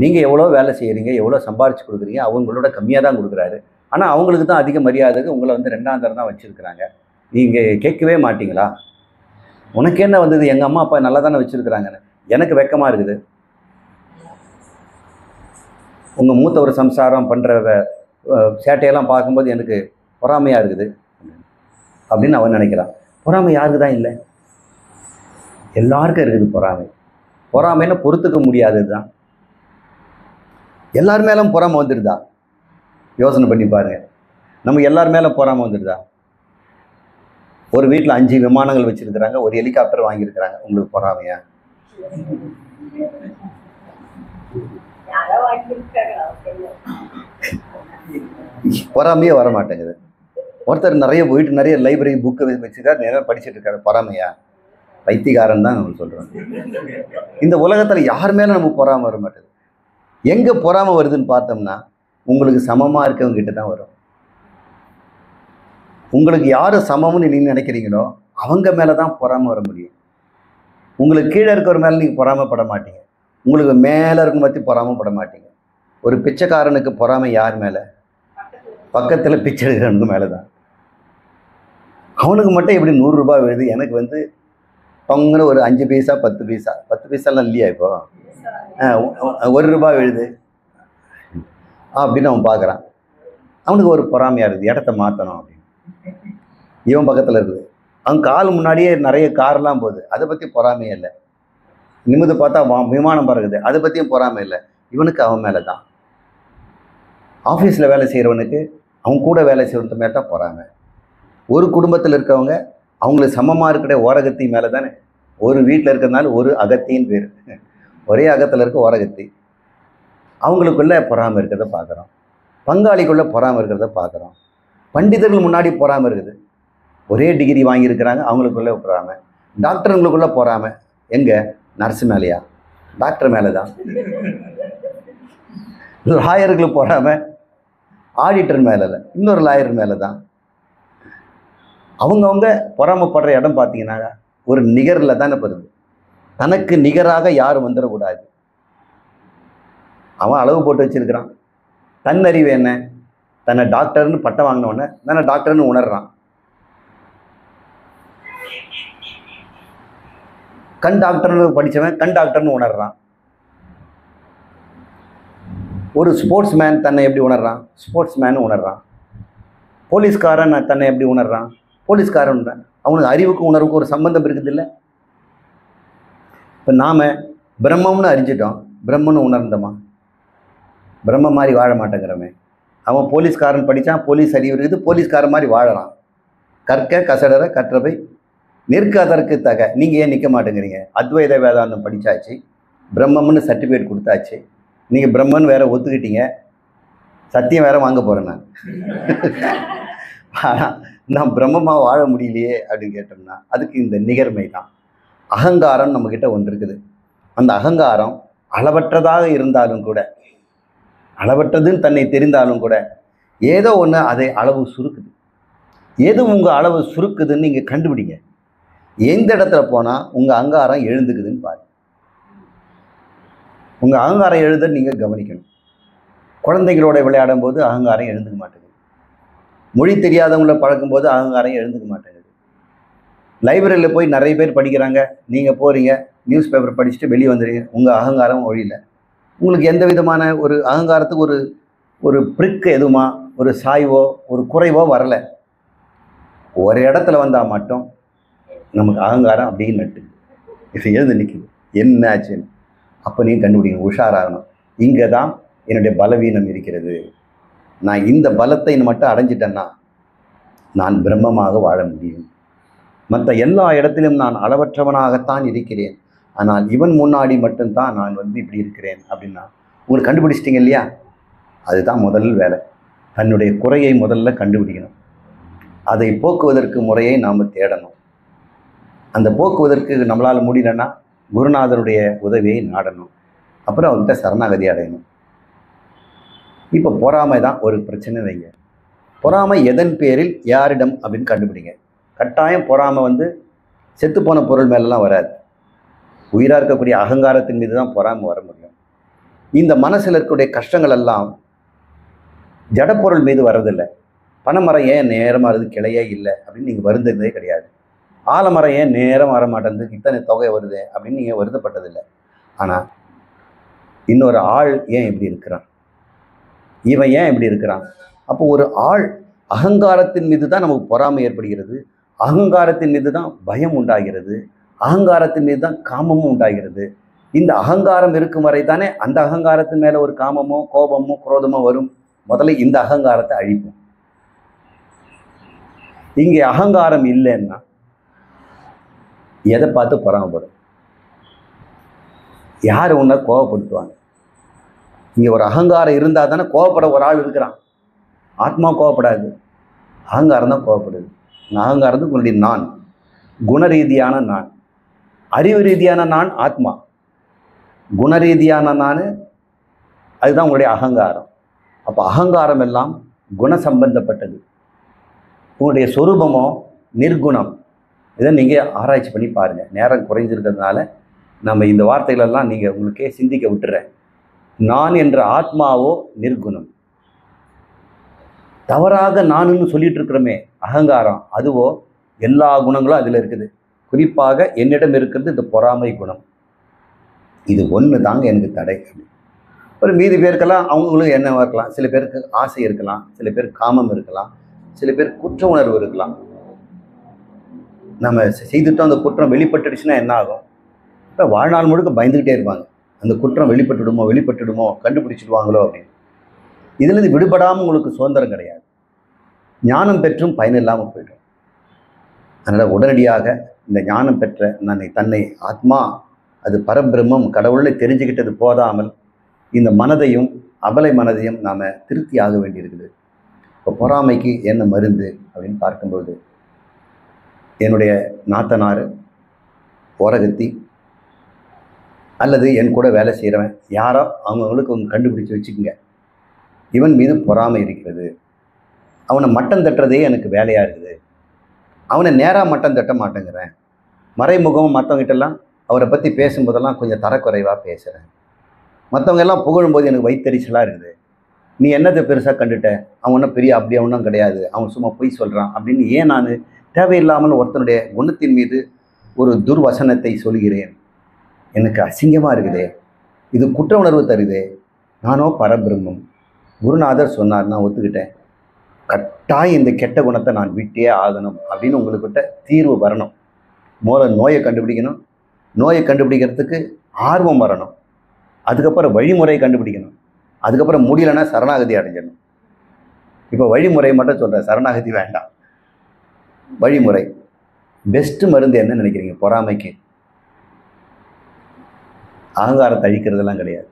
நீங்கள் எவ்வளோ வேலை செய்கிறீங்க, எவ்வளோ சம்பாரிச்சு கொடுக்குறீங்க, அவங்களோட கம்மியாக தான் கொடுக்குறாரு. ஆனால் அவங்களுக்கு தான் அதிக மரியாதைக்கு உங்களை வந்து 2ஆம் தரம் தான் வச்சுருக்கிறாங்க. நீங்கள் கேட்கவே மாட்டீங்களா? உனக்கு என்ன வந்தது, எங்கள் அம்மா அப்பா நல்லா தானே வச்சுருக்கிறாங்கன்னு. எனக்கு வெக்கமாக இருக்குது. உங்கள் மூத்த ஒரு சம்சாரம் பண்ணுற சேட்டையெல்லாம் பார்க்கும்போது எனக்கு பொறாமையாக இருக்குது அப்படின்னு அவன் நினைக்கிறான். பொறாமை யாருக்கு தான் இல்லை? எல்லாருக்கும் இருக்குது பொறாமை. பொறாமைன்னா பொறுத்துக்க முடியாதது தான். எல்லார் மேலும் பொறாமை வந்துடுதா? யோசனை பண்ணி பாருங்க. நம்ம எல்லார் மேலும் பொறாமை வந்துடுதா? ஒரு வீட்டில் 5 விமானங்கள் வச்சிருக்கிறாங்க, ஒரு ஹெலிகாப்டர் வாங்கியிருக்கிறாங்க, உங்களுக்கு பொறாமையா? பொறாமையே வர மாட்டேங்குது. ஒருத்தர் நிறைய லைப்ரரி புக்கு வச்சுருக்காரு, நிறைய படிச்சுட்டு இருக்காரு, பொறாமையா? பைத்தியக்காரன் தான் நம்ம சொல்கிறோம். இந்த உலகத்தில் யார் மேலே நமக்கு பொறாமை வர மாட்டேங்குது. எங்கே பொறாமை வருதுன்னு பார்த்தோம்னா, உங்களுக்கு சமமாக இருக்கவங்க கிட்ட தான் வரும். உங்களுக்கு யார் சமம்னு நீங்கள் நினைக்கிறீங்களோ அவங்க மேலே தான் பொறாமை வர முடியும். உங்களுக்கு கீழே இருக்கிற மேலே நீங்கள் பொறாமைப்பட மாட்டீங்க, உங்களுக்கு மேலே இருக்கும் பற்றி பொறாமைப்பட மாட்டீங்க. ஒரு பிச்சைக்காரனுக்கு பொறாமை யார் மேலே? பக்கத்தில் பிச்சை எடுக்கிறவனுக்கு மேலே தான். அவனுக்கு மட்டும் எப்படி 100 ரூபாய் விழுது, எனக்கு வந்து அவங்கன்னு ஒரு 5 பைசா 10 பைசா 10 பைசாலாம் இல்லையா இப்போ, 1 ரூபாய் விழுது அப்படின்னு அவன் பார்க்குறான். அவனுக்கு ஒரு பொறாமையாக இருக்குது, இடத்த மாற்றணும் அப்படின்னு. இவன் பக்கத்தில் இருக்குது, அவன் கால் முன்னாடியே நிறைய கார்லாம் போகுது, அதை பற்றி பொறாமையே இல்லை. நிமிந்து பார்த்தா விமானம் பறகுது, அதை பற்றியும் பொறாமை இல்லை. இவனுக்கு அவன் மேலே தான். ஆஃபீஸில் வேலை செய்கிறவனுக்கு அவன் கூட வேலை செய்கிறவனுக்கு மேலே தான் பொறாமை. ஒரு குடும்பத்தில் இருக்கவங்க அவங்களுக்கு சமமாக இருக்கிற ஓரகத்தி மேலே தானே. ஒரு வீட்டில் இருக்கிறதுனால ஒரு அகத்தின்னு பேர், ஒரே அகத்தில் இருக்க ஓரகத்தி. அவங்களுக்குள்ளே பொறாமை இருக்கிறத பார்க்குறோம். பங்காளிக்குள்ளே பொறாமை இருக்கிறத பார்க்குறோம். பண்டிதர்கள் முன்னாடி பொறாமை இருக்குது, ஒரே டிகிரி வாங்கியிருக்கிறாங்க, அவங்களுக்குள்ளே பொறாமை. டாக்டருங்களுக்குள்ளே பொறாமை எங்கே? நர்ஸு மேலேயா? டாக்டர் மேலே தான். லாயர்களுக்கு பொறாமை ஆடிட்டர் மேலே இல்லை, இன்னொரு லாயர் மேலே தான். அவங்கவுங்க பொறாமைப்படுற இடம் பார்த்தீங்கன்னா ஒரு நிகரில் தானே வருது. தனக்கு நிகராக யாரும் வந்துடக்கூடாது. அவன் அளவு போட்டு வச்சிருக்கிறான். தன்னறிவு என்ன? தன்னை டாக்டர்னு பட்டம் வாங்கினவொடனே தானே டாக்டர்னு உணர்றான். கண் டாக்டர்னு படித்தவன் கண் டாக்டர்னு உணர்றான். ஒரு ஸ்போர்ட்ஸ் மேன் தன்னை எப்படி உணர்றான்? Sports man உணர்றான். போலீஸ்காரன் தன்னை எப்படி உணர்றான்? போலீஸ்காரன். அவனுக்கு அறிவுக்கு உணர்வுக்கு ஒரு சம்பந்தம் இருக்குது இல்லை? இப்போ நாம் பிரம்மம்னு அறிஞ்சிட்டோம், பிரம்மன்னு உணர்ந்தோமா? பிரம்ம மாதிரி வாழ மாட்டேங்கிறமே. அவன் போலீஸ்காரன் படித்தான், போலீஸ் அறிவு இருக்குது, போலீஸ்காரன் மாதிரி வாழறான். கற்க கசடர கற்றபை நிற்காதற்கு தக. நீங்கள் ஏன் நிற்க மாட்டேங்கிறீங்க? அத்வைத வேதாந்தம் படித்தாச்சு, பிரம்மம்னு சர்டிஃபிகேட் கொடுத்தாச்சு, நீங்கள் பிரம்மன் வேற ஒத்துக்கிட்டீங்க, சத்தியம் வேற வாங்க போகிறேன் நான். ஆனால் நான் பிரம்மமாக வாழ முடியலையே அப்படின்னு கேட்டோம்னா அதுக்கு இந்த நிகர்மை தான். அகங்காரம் நம்மக்கிட்ட ஒன்று இருக்குது. அந்த அகங்காரம் அளவற்றதாக இருந்தாலும் கூட, அளவற்றதுன்னு தன்னை தெரிந்தாலும் கூட, ஏதோ ஒன்று அதை அளவு சுருக்குது. எது உங்கள் அளவு சுருக்குதுன்னு நீங்கள் கண்டுபிடிங்க. எந்த இடத்துல போனால் உங்கள் அகங்காரம் எழுந்துக்குதுன்னு பாருங்க. உங்கள் அகங்காரம் எழுதுன்னு நீங்கள் கவனிக்கணும். குழந்தைகளோட விளையாடும் போது அகங்காரம் எழுந்துக்க மாட்டேங்குது. மொழி தெரியாதவங்கள பழக்கும்போது அகங்காரம் எழுந்துக்க மாட்டேங்குது. லைப்ரரியில் போய் நிறைய பேர் படிக்கிறாங்க, நீங்கள் போகிறீங்க, நியூஸ் பேப்பர் படிச்சுட்டு வெளியே வந்துடுறீங்க, உங்கள் அகங்காரம் ஒழியல. உங்களுக்கு எந்த விதமான ஒரு அகங்காரத்துக்கு ஒரு ஒரு பிரிக்கு எதுவுமா ஒரு சாய்வோ ஒரு குறைவோ வரலை. ஒரு இடத்துல வந்தால் மட்டும் நமக்கு அகங்காரம் அப்படின்னு நட்டு இது எழுந்து நிற்குது. என்ன ஆச்சுன்னு அப்போ நீங்கள் கண்டுபிடிக்கணும், உஷாராகணும். இங்கே தான் என்னுடைய பலவீனம் இருக்கிறது. நான் இந்த பலத்தை மட்டும் அடைஞ்சிட்டேன்னா நான் பிரம்மமாக வாழ முடியும். மற்ற எல்லா இடத்திலும் நான் அளவற்றவனாகத்தான் இருக்கிறேன், ஆனால் இவன் முன்னாடி மட்டும்தான் நான் இப்படி இருக்கிறேன் அப்படின்னா உங்களுக்கு கண்டுபிடிச்சிட்டிங்க இல்லையா? அதுதான் முதல் வேலை. தன்னுடைய குறையை முதல்ல கண்டுபிடிக்கணும். அதை போக்குவதற்கு முறையை நாம் தேடணும். அந்த போக்குவதற்கு நம்மளால் முடியலன்னா குருநாதருடைய உதவியை நாடணும். அப்புறம் அவர்கிட்ட சரணாகதி அடையணும். இப்போ பொறாமை தான் ஒரு பிரச்சனை வைங்க. பொறாமை எதன் பேரில் யாரிடம் அப்படின்னு கண்டுபிடிங்க. கட்டாயம் பொறாமை வந்து செத்துப்போன பொருள் மேலெலாம் வராது. உயிராக இருக்கக்கூடிய அகங்காரத்தின் மீது தான் பொறாமை வர முடியும். இந்த மனசில் இருக்கக்கூடிய கஷ்டங்கள் எல்லாம் ஜடப்பொருள் மீது வர்றதில்லை. பனைமரம் ஏன் நேரமாக வருது, கிளையே இல்லை அப்படின்னு நீங்கள் வருந்ததே கிடையாது. ஆலமரம் ஏன் நேரம் வர மாட்டேங்குது, இத்தனை தொகை வருது அப்படின்னு நீங்கள் வருத்தப்பட்டதில்லை. ஆனால் இன்னொரு ஆள் ஏன் இப்படி இருக்கிறான், இவன் ஏன் இப்படி இருக்கிறான். அப்போ ஒரு ஆள் அகங்காரத்தின் மீது தான் நமக்கு பொறாமை ஏற்படுகிறது. அகங்காரத்தின் மீது தான் பயம் உண்டாகிறது. அகங்காரத்தின் மீது தான் காமமும் உண்டாகிறது. இந்த அகங்காரம் இருக்கும் வரை தானே அந்த அகங்காரத்தின் மேலே ஒரு காமமோ கோபமோ குரோதமோ வரும். முதல்ல இந்த அகங்காரத்தை அழிப்போம். இங்கே அகங்காரம் இல்லைன்னா எதை பார்த்து பொறாமப்படும்? யார் ஒன்றா கோபப்படுத்துவாங்க? இங்கே ஒரு அகங்காரம் இருந்தால் தானே கோபப்பட ஒரு ஆள் இருக்கிறான். ஆத்மா கோபப்படாது, அகங்காரம் தான் கோபப்படுது. அகங்காரம் தான் உங்களுடைய நான், குணரீதியான நான். அறிவு ரீதியான நான் ஆத்மா, குணரீதியான நான் அதுதான் உங்களுடைய அகங்காரம். அப்போ அகங்காரம் எல்லாம் குண சம்பந்தப்பட்டது. உங்களுடைய சொரூபமோ நிர்குணம். இதை நீங்கள் ஆராய்ச்சி பண்ணி பாருங்கள். நேரம் குறைஞ்சிருக்கிறதுனால நம்ம இந்த வார்த்தைகளெல்லாம் நீங்கள் உங்களுக்கே சிந்திக்க விட்டுறேன். நான் என்ற ஆத்மாவோ நிர்குணம். தவறாக நானுன்னு சொல்லிட்டு இருக்கிறோமே அகங்காரம், அதுவோ எல்லா குணங்களும் அதில் இருக்குது. குறிப்பாக என்னிடம் இருக்கிறது இந்த பொறாமை குணம். இது ஒன்று தாங்க எனக்கு தடை. ஒரு மீதி பேருக்கெல்லாம் அவங்களும் என்னவாக இருக்கலாம். சில பேருக்கு ஆசை இருக்கலாம், சில பேருக்கு காமம் இருக்கலாம், சில பேர் குற்ற உணர்வு இருக்கலாம். நம்ம செய்துட்டோம், அந்த குற்றம் வெளிப்பட்டுடுச்சுன்னா என்ன ஆகும்? இப்போ வாழ்நாள் முழுக்க பயந்துக்கிட்டே இருப்பாங்க. அந்த குற்றம் வெளிப்பட்டுடுமோ கண்டுபிடிச்சிடுவாங்களோ அப்படின்னு. இதுலேருந்து விடுபடாமல் உங்களுக்கு சுதந்திரம் கிடையாது. ஞானம் பெற்றும் பயன் இல்லாமல் போய்டும். அதனால் உடனடியாக இந்த ஞானம் பெற்ற தன்னை ஆத்மா, அது பரபிரம்மம், கடவுளை தெரிஞ்சுக்கிட்டது போதாமல் இந்த மனதையும் அபலை மனதையும் நாம் திருப்தி ஆக வேண்டியிருக்குது. இப்போ பொறாமைக்கு என்ன மருந்து அப்படின்னு பார்க்கும்போது, என்னுடைய நாத்தனார், ஓரகத்தி அல்லது என் கூட வேலை செய்கிறவன் யாரோ அவங்களுக்கு ஒன்று கண்டுபிடிச்சி வச்சுக்கோங்க. இவன் மீது பொறாமை இருக்கிறது. அவனை மட்டம் தட்டுறதே எனக்கு வேலையாக இருக்குது. அவனை நேராக மட்டம் தட்ட மாட்டேங்கிறேன். மறைமுகம் மற்றவங்கிட்டெல்லாம் அவரை பற்றி பேசும்போதெல்லாம் கொஞ்சம் தரக்குறைவாக பேசுகிறேன். மற்றவங்க எல்லாம் புகழும்போது எனக்கு வயிற்றெரிச்சலாக இருக்குது. நீ என்னத்தை பெருசாக கண்டுட்ட, அவன் ஒன்றும் பெரிய அப்படி ஒன்றும் கிடையாது, அவன் சும்மா பொய் சொல்கிறான் அப்படின்னு ஏன் நான் தேவையில்லாமல் ஒருத்தனுடைய குணத்தின் மீது ஒரு துர்வசனத்தை சொல்கிறேன்? எனக்கு அசிங்கமாக இருக்குதே, இது குற்ற உணர்வு தருதே. நானோ பரபிரம்மம். குருநாதர் சொன்னார், நான் ஒத்துக்கிட்டேன். கட்டாயம் இந்த கெட்ட குணத்தை நான் விட்டே ஆகணும் அப்படின்னு உங்களுக்கிட்ட தீர்வு வரணும். முதல்ல நோயை கண்டுபிடிக்கணும். நோயை கண்டுபிடிக்கிறதுக்கு ஆர்வம் வரணும். அதுக்கப்புறம் வழிமுறையை கண்டுபிடிக்கணும். அதுக்கப்புறம் முடியலைன்னா சரணாகதி அடைஞ்சிடணும். இப்போ வழிமுறை மட்டும் சொல்கிறேன், சரணாகதி வேண்டாம். வழிமுறை பெஸ்ட்டு மருந்து என்னன்னு நினைக்கிறீங்க? பொறாமைக்கு அகங்காரத்தை அழிக்கிறதெல்லாம் கிடையாது.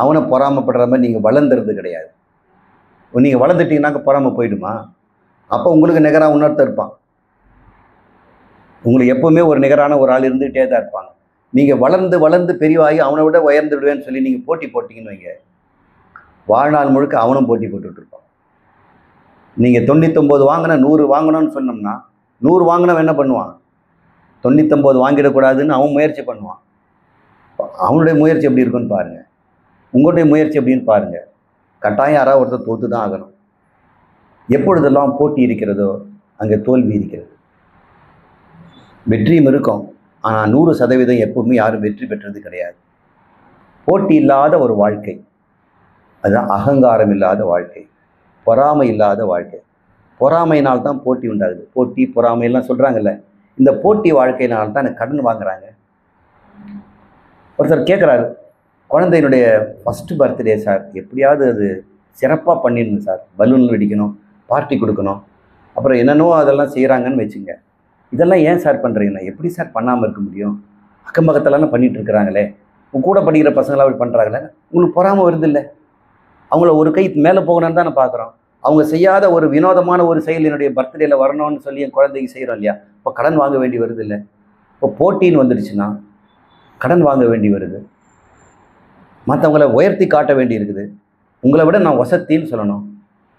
அவனை பொறாமப்படுற மாதிரி நீங்கள் வளர்ந்துறது கிடையாது. நீங்கள் வளர்ந்துட்டீங்கன்னாக்க பொறாமை போயிடுமா? அப்போ உங்களுக்கு நிகராக இன்னொருத்தர் இருப்பான். உங்களுக்கு எப்போவுமே ஒரு நிகரான ஒரு ஆள் இருந்துகிட்டே தான் இருப்பாங்க. நீங்கள் வளர்ந்து வளர்ந்து பெரியவாகி அவனை விட உயர்ந்து விடுவேன்னு சொல்லி நீங்கள் போட்டி போட்டிங்கன்னு வைங்க, வாழ்நாள் முழுக்க அவனும் போட்டி போட்டுட்டு இருப்பான். நீங்கள் 99 வாங்கினா 100 வாங்கணும்னு சொன்னோம்னா 100 வாங்கினவன் என்ன பண்ணுவான்? 99 வாங்கிடக்கூடாதுன்னு அவன் முயற்சி பண்ணுவான். அவனுடைய முயற்சி எப்படி இருக்குன்னு பாருங்கள், உங்களுடைய முயற்சி எப்படின்னு பாருங்கள். கட்டாயம் யாராவது ஒருத்தர் தோற்று தான் ஆகணும். எப்பொழுதெல்லாம் போட்டி இருக்கிறதோ அங்கே தோல்வி இருக்கிறது. வெற்றியும் இருக்கும், ஆனால் 100% எப்பவுமே யாரும் வெற்றி பெற்றது கிடையாது. போட்டி இல்லாத ஒரு வாழ்க்கை, அதுதான் அகங்காரம் இல்லாத வாழ்க்கை, பொறாமை இல்லாத வாழ்க்கை. பொறாமையினால் தான் போட்டி உண்டாகுது. போட்டி பொறாமையெல்லாம் சொல்கிறாங்கல்ல, இந்த போட்டி வாழ்க்கையினால் தான் எனக்கு கடன் வாங்குறாங்க. ஒருத்தர் கேட்குறாரு, குழந்தையினுடைய ஃபஸ்ட்டு பர்த்டே சார், எப்படியாவது அது சிறப்பாக பண்ணிடணும் சார், பலூன் வெடிக்கணும், பார்ட்டி கொடுக்கணும், அப்புறம் என்னென்னோ அதெல்லாம் செய்கிறாங்கன்னு வச்சுங்க. இதெல்லாம் ஏன் சார் பண்ணுறீங்கன்னா, எப்படி சார் பண்ணாமல் இருக்க முடியும்? அக்கம் பக்கத்துலலாம் பண்ணிகிட்டு இருக்கிறாங்களே, உங்கள் கூட படிக்கிற பசங்களாம் அப்படி பண்ணுறாங்களே, உங்களுக்கு பொறாமை வருது இல்லை? அவங்கள ஒரு கை மேலே போகணுன்னு தானே பார்க்குறோம். அவங்க செய்யாத ஒரு வினோதமான ஒரு செயல் என்னுடைய பர்த்டேயில் வரணும்னு சொல்லி என் குழந்தைக்கு செய்கிறோம் இல்லையா? இப்போ கடன் வாங்க வேண்டி வருது இல்லை? இப்போ போட்டின்னு வந்துடுச்சுன்னா கடன் வாங்க வேண்டி வருது. மற்றவங்கள உயர்த்தி காட்ட வேண்டி இருக்குது. உங்களை விட நான் வசத்தின்னு சொல்லணும்.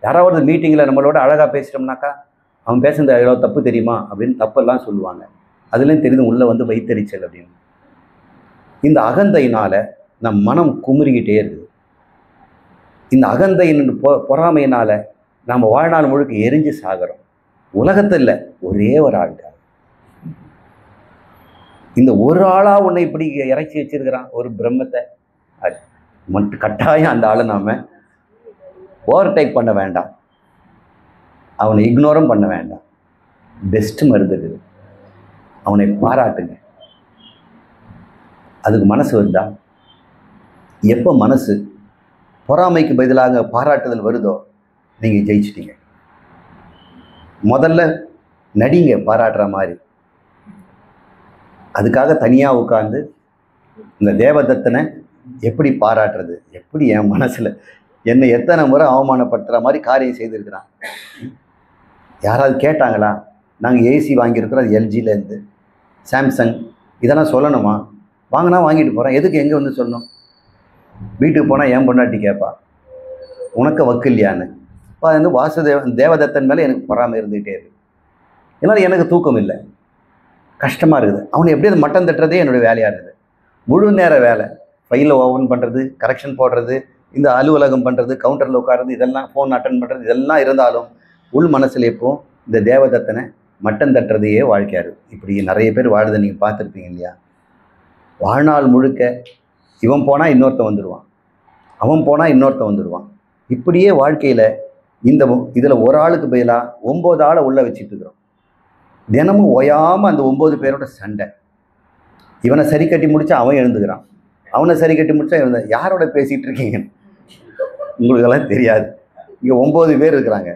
யாராவது மீட்டிங்கில் நம்மளோட அழகாக பேசிட்டோம்னாக்கா அவன் பேசுறது எவ்வளோ தப்பு தெரியுமா அப்படின்னு தப்பெல்லாம் சொல்லுவாங்க. அதுலேயும் தெரியுது உள்ளே வந்து வைத்தறிச்சல் அப்படின்னு. இந்த அகந்தையினால் நம் மனம் குமுறிக்கிட்டே இருக்குது. இந்த அகந்தையின் பொறாமையினால் நம்ம வாழ்நாள் முழுக்க எரிஞ்சு சாகிறோம். உலகத்தில் ஒரே ஒரு ஆள்கார். இந்த ஒரு ஆளாக உன்னை இப்படி இறக்கி வச்சிருக்கிறான் ஒரு பிரம்மத்தை. அது மட்டும் கட்டாயம் அந்த ஆளை நாம் ஓவர்டேக் பண்ண வேண்டாம், அவனை இக்னோரும் பண்ண வேண்டாம். பெஸ்ட் மருந்து இருக்குது, அவனை பாராட்டுங்க. அதுக்கு மனசு வருதா? எப்போ மனசு பொறாமைக்கு பதிலாக பாராட்டுதல் வருதோ நீங்கள் ஜெயிச்சிட்டீங்க. முதல்ல நடிங்க பாராட்டுற மாதிரி. அதுக்காக தனியாக உட்காந்து இந்த தேவதத்தனை எப்படி பாராட்டுறது, எப்படி என் மனசில் என்னை எத்தனை முறை அவமானப்படுத்துகிற மாதிரி காரியம் செய்திருக்கிறான். யாராவது கேட்டாங்களா? நாங்கள் ஏசி வாங்கியிருக்கிறோம், அது எல்ஜிலேருந்து சாம்சங், இதெல்லாம் சொல்லணுமா? வாங்கினா வாங்கிட்டு போகிறேன், எதுக்கு எங்கே வந்து சொல்லணும்? வீட்டுக்கு போனால் என் பொண்டாட்டி கேட்பா உனக்கு வக்கு இல்லையான்னு. இப்போ அது வந்து தேவதத்தன் மேலே எனக்கு பொறாமை இருந்துகிட்டே இருக்குது. இதனால் எனக்கு தூக்கம் இல்லை, கஷ்டமாக இருக்குது. அவனை எப்படி அது மட்டம் தட்டுறதே என்னுடைய வேலையாக இருக்குது. முழு நேர வேலை, ஃபைலில் ஓப்பன் பண்ணுறது, கரெக்ஷன் போடுறது, இந்த அலுவலகம் பண்ணுறது, கவுண்டரில் உட்காருறது, இதெல்லாம் ஃபோன் அட்டன் பண்ணுறது, இதெல்லாம் இருந்தாலும் உள் மனசில் எப்போ இந்த தேவதத்தனை மட்டம் தட்டுறதையே வாழ்க்கையாரு. இப்படி நிறைய பேர் வாழுதை நீங்கள் பார்த்துருப்பீங்க இல்லையா? வாழ்நாள் முழுக்க இவன் போனால் இன்னொருத்தன் வந்துடுவான், அவன் போனால் இன்னொருத்தன் வந்துடுவான். இப்படியே வாழ்க்கையில் இதில் ஒரு ஆளுக்கு பதிலாக 9 ஆளை உள்ளே வச்சுட்டு இருக்கிறோம். தினமும் ஓயாமல் அந்த 9 பேரோட சண்டை. இவனை சரி கட்டி முடித்தா அவன் எழுந்துக்கிறான், அவனை சரி கட்டி முடித்தா இவன். யாரோட பேசிகிட்டு இருக்கீங்க? உங்களுக்கெல்லாம் தெரியாது. இங்கே 9 பேர் இருக்கிறாங்க.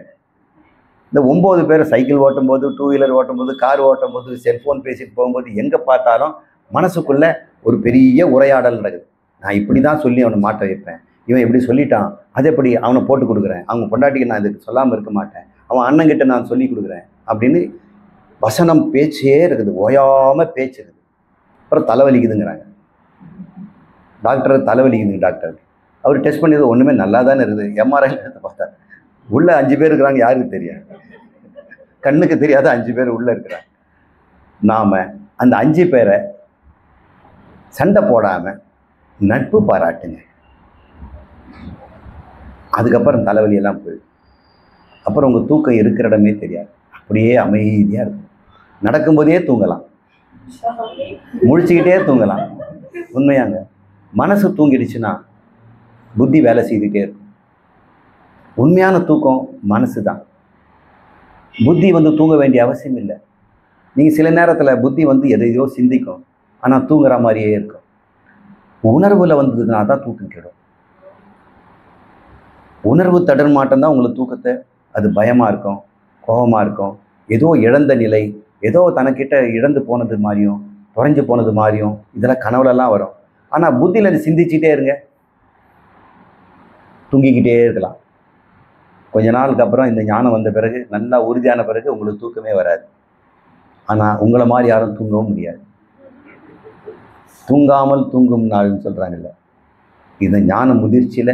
இந்த 9 பேரை சைக்கிள் ஓட்டும்போது, 2 வீலர் ஓட்டும்போது, கார் ஓட்டும்போது, செல்ஃபோன் பேசிட்டு போகும்போது எங்கே பார்த்தாலும் மனசுக்குள்ளே ஒரு பெரிய உரையாடல் நடக்குது. நான் இப்படி தான் சொல்லி அவனை மாட்ட வைப்பேன், இவன் எப்படி சொல்லிட்டான், அது எப்படி அவனை போட்டு கொடுக்குறேன், அவங்க பொண்டாட்டிக்கு நான் இதுக்கு சொல்லாமல் இருக்க மாட்டேன், அவன் அண்ணங்கிட்ட நான் சொல்லி கொடுக்குறேன் அப்படின்னு வசனம் பேச்சே இருக்குது, ஓயாமல் பேச்சு இருக்குது. அப்புறம் தலைவலிக்குதுங்கிறாங்க. டாக்டர் தலைவலிக்குதுங்க டாக்டர். அவர் டெஸ்ட் பண்ணியது ஒன்றுமே நல்லா தானே இருக்குது. எம்ஆர்ஐயில் எடுத்து பார்த்தா உள்ளே 5 பேர் இருக்கிறாங்க, யாருக்கு தெரியாது? கண்ணுக்கு தெரியாத 5 பேர் உள்ளே இருக்கிறாங்க. நாம் அந்த 5 பேரை சண்டை போடாமல் நட்பு பாராட்டுங்க. அதுக்கப்புறம் தலைவலியெல்லாம் போயிடும். அப்புறம் உங்கள் தூக்கம் இருக்கிற இடமே தெரியாது, அப்படியே அமைதியாக இருக்கும். நடக்கும்போதே தூங்கலாம், முழிச்சுக்கிட்டே தூங்கலாம். உண்மையாங்க, மனசு தூங்கிடுச்சுன்னா புத்தி வேலை செய்துகிட்டே இருக்கும். உண்மையான தூக்கம் மனசு தான். புத்தி வந்து தூங்க வேண்டிய அவசியம் இல்லை. நீங்கள் சில நேரத்தில் புத்தி வந்து எதையோ சிந்திக்கும், ஆனால் தூங்குற மாதிரியே இருக்கும். உணர்வில் வந்ததுன்னா தான் தூக்கம் கெடும். உணர்வு தடர்மாட்டம் தான் உங்களுக்கு தூக்கத்தை, அது பயமாக இருக்கும், கோபமாக இருக்கும், ஏதோ இழந்த நிலை, ஏதோ தனக்கிட்ட இழந்து போனது மாதிரியும் குறைஞ்சு போனது மாதிரியும் இதெல்லாம் கனவுலெல்லாம் வரும். ஆனால் புத்தியில் அது சிந்திச்சுட்டே இருங்க, தூங்கிக்கிட்டே இருக்கலாம். கொஞ்ச நாளுக்கு அப்புறம் இந்த ஞானம் வந்த பிறகு, நல்லா உறுதியான பிறகு உங்களுக்கு தூக்கமே வராது. ஆனால் உங்களை மாதிரி யாரும் தூங்கவும் முடியாது. தூங்காமல் தூங்கும் நாள்னு சொல்கிறாங்கல்ல, இந்த ஞான முதிர்ச்சியில்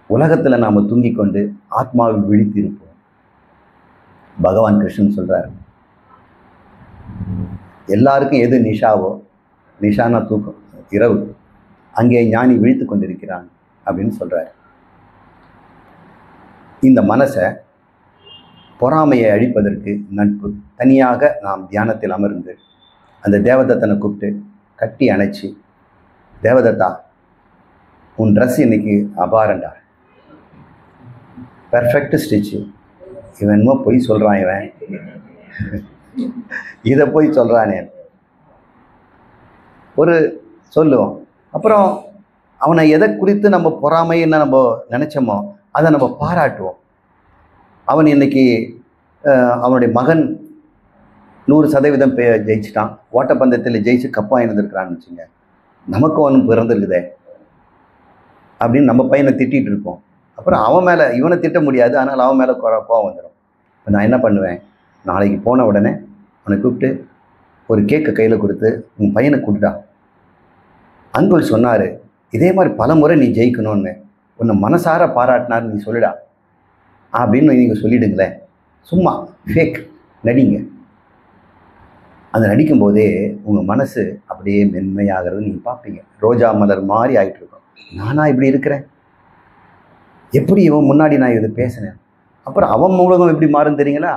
உலகத்தில் நாம் தூங்கி கொண்டு ஆத்மாவில் விழித்திருப்போம். பகவான் கிருஷ்ணன் சொல்கிறார், எல்லாருக்கும் எது நிஷாவோ, நிஷானா தூக்கம், இரவு, அங்கே ஞானி விழித்து கொண்டிருக்கிறான் அப்படின்னு சொல்கிறார். இந்த மனசை பொறாமையை அழிப்பதற்கு நட்பு. தனியாக நாம் தியானத்தில் அமர்ந்து அந்த தேவதத்தனை கூப்பிட்டு கட்டி அணைச்சி, தேவதத்தா உன் ட்ரெஸ் இன்னைக்கு அபாரண்டா, பெர்ஃபெக்ட் ஸ்டிச்சு, இவன் என்னமோ பொய் சொல்கிறான், இவன் இதை போய் சொல்கிறானே ஒரு சொல்லுவோம். அப்புறம் அவனை எதை குறித்து நம்ம பொறாமைன்னு நம்ம நினச்சோமோ அதை நம்ம பாராட்டுவோம். அவன் இன்னைக்கு அவனுடைய மகன் 100% ஜெயிச்சிட்டான், ஓட்டப்பந்தயத்தில் ஜெயிச்சு கப்பாக இருந்திருக்கிறான்னு வச்சுங்க, நமக்கும் அவனும் பிறந்திருக்குதே அப்படின்னு நம்ம பையனை திட்டிகிட்டு இருப்போம். அப்புறம் அவன் மேலே, இவனை திட்ட முடியாது, ஆனால் அவன் மேலே கோவம் வந்துடும். இப்போ நான் என்ன பண்ணுவேன், நாளைக்கு போன உடனே அவனை கூப்பிட்டு ஒரு கேக்கை கையில் கொடுத்து, உன் பையனை கொடுத்தா, அங்குள் சொன்னார் இதே மாதிரி பல முறை நீ ஜெயிக்கணும்னு உன்னை மனசார பாராட்டினார் நீ சொல்லிடா அப்படின்னு நீங்கள் சொல்லிடுங்களேன். சும்மா ஃபேக் நடிங்க. அந்த நடிக்கும்போதே உங்கள் மனசு அப்படியே மென்மையாகிறது நீங்கள் பார்ப்பீங்க. ரோஜா மலர் மாதிரி ஆகிட்டு இருக்கோம். நானா இப்படி இருக்கிறேன், எப்படி இவன் முன்னாடி நான் இதை பேசினேன், அப்புறம் அவன் மூலகம் எப்படி மாறும் தெரியுங்களா?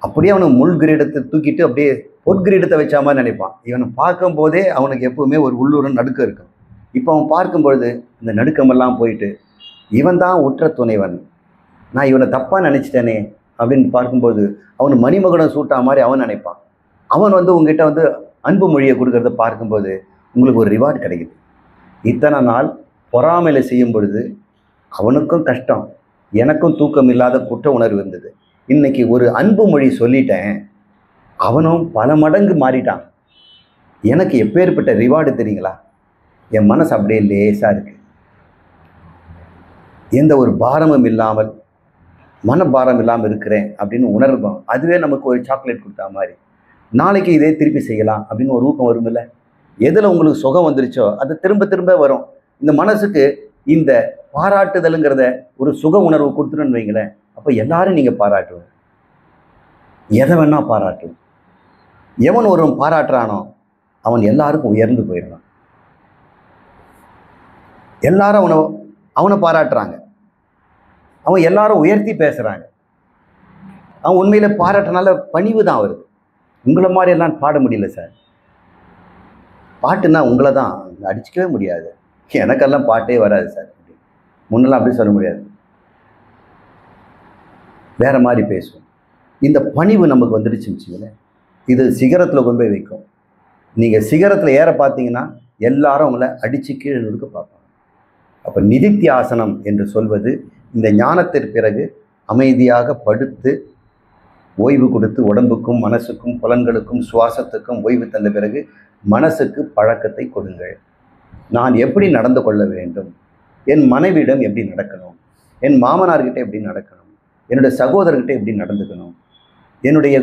அப்படியே அவனுக்கு முள் கிரீடத்தை தூக்கிட்டு அப்படியே பொற்கிரீடத்தை வச்ச மாதிரி நினைப்பான். இவனை பார்க்கும் போதே அவனுக்கு எப்பவுமே ஒரு உள்ளூர் நடுக்கம் இருக்கும். இப்போ அவன் பார்க்கும் பொழுது இந்த நடுக்கமெல்லாம் போயிட்டு இவன் தான் உற்ற துணைவன், நான் இவனை தப்பாக நினச்சிட்டேனே அப்படின்னு பார்க்கும்போது அவனு மணிமகுடம் சூட்டா மாதிரி அவன் நினைப்பான். அவன் உங்ககிட்ட அன்பு மொழியை கொடுக்கறத பார்க்கும்போது உங்களுக்கு ஒரு ரிவார்டு கிடைக்குது. இத்தனை நாள் பொறாமையில் செய்யும் பொழுது அவனுக்கும் கஷ்டம், எனக்கும் தூக்கம் இல்லாத குற்ற உணர்வு இருந்தது. இன்னைக்கு ஒரு அன்பு மொழி சொல்லிட்டேன், அவனும் பல மடங்கு மாறிட்டான். எனக்கு எப்பேற்பட்ட ரிவார்டு தெரியுங்களா? என் மனசு அப்படியே லேசாக இருக்கு. எந்த ஒரு பாரமும் இல்லாமல், மனபாரம் இல்லாமல் இருக்கிறேன் அப்படின்னு உணர்வோம். அதுவே நமக்கு ஒரு சாக்லேட் கொடுத்தா மாதிரி. நாளைக்கு இதே திருப்பி செய்யலாம் அப்படின்னு ஒரு ஊக்கம் வரும் இல்லை? எதில் உங்களுக்கு சுகம் வந்துருச்சோ அது திரும்ப திரும்ப வரும். இந்த மனசுக்கு இந்த பாராட்டுதலுங்கிறத ஒரு சுக உணர்வு கொடுத்துருன்னு வைங்களேன். அப்போ எல்லாரும் நீங்கள் பாராட்டுவோம், எதை வேணா பாராட்டுவோம். எவன் ஒருவன் பாராட்டுறானோ அவன் எல்லாருக்கும் உயர்ந்து போயிடுறான். எல்லாரும் அவனை பாராட்டுறாங்க, அவன் எல்லாரும் உயர்த்தி பேசுகிறாங்க. அவன் உண்மையில பாராட்டினால பணிவு தான் வருது. உங்களை மாதிரி எல்லாம் பாட முடியல சார். பாட்டுன்னா உங்களை தான் அடிச்சிக்கவே முடியாது, எனக்கெல்லாம் பாட்டே வராது சார், முன்னெல்லாம் அப்படி சொல்ல முடியாது, வேற மாதிரி பேசுவோம். இந்த பணிவு நமக்கு வந்துடுச்சுன்னு வச்சுக்கோங்களேன், இது சிகரத்தில் கொண்டு போய் வைக்கும். நீங்கள் சிகரத்தில் ஏற பார்த்தீங்கன்னா எல்லாரும் உங்களை அடித்து கீழே நொடுக்க பார்ப்பாங்க. அப்போ நிதித்தியாசனம் என்று சொல்வது இந்த ஞானத்திற்கு பிறகு அமைதியாக படுத்து ஓய்வு கொடுத்து உடம்புக்கும் மனசுக்கும் புலன்களுக்கும் சுவாசத்துக்கும் ஓய்வு தந்த பிறகு மனசுக்கு பழக்கத்தை கொடுங்கள். நான் எப்படி நடந்து கொள்ள வேண்டும், என் மனைவியிடம் எப்படி நடக்கணும், என் மாமனார்கிட்ட எப்படி நடக்கணும், என்னுடைய சகோதரர்கிட்ட எப்படி நடந்துக்கணும், என்னுடைய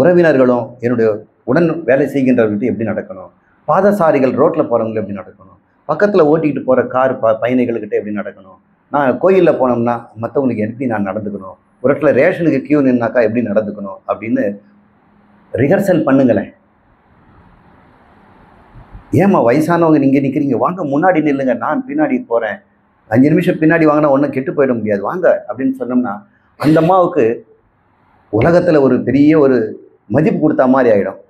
உறவினர்களும் என்னுடைய உடன் வேலை செய்கின்றவர்கிட்ட எப்படி நடக்கணும், பாதசாரிகள் ரோட்டில் போகிறவங்க எப்படி நடக்கணும், பக்கத்தில் ஓட்டிக்கிட்டு போகிற கார் பயணிகள்கிட்ட எப்படி நடக்கணும், நான் கோயிலில் போனோம்னா மற்றவங்களுக்கு எப்படி நான் நடந்துக்கணும், ஒரு இடத்துல ரேஷனுக்கு கியூ நின்னாக்கா எப்படி நடந்துக்கணும் அப்படின்னு ரிஹர்சல் பண்ணுங்களேன். ஏமா வயசானவங்க நீங்கள் நிற்கிறீங்க, வாங்க முன்னாடி நில்லுங்க, நான் பின்னாடி போகிறேன், 5 நிமிஷம் பின்னாடி வாங்கினா ஒன்றும் கெட்டு போயிட முடியாது, வாங்க அப்படின்னு சொன்னோம்னா அந்த அம்மாவுக்கு உலகத்தில் ஒரு பெரிய ஒரு மதிப்பு கொடுத்தா மாதிரி ஆகிடும்.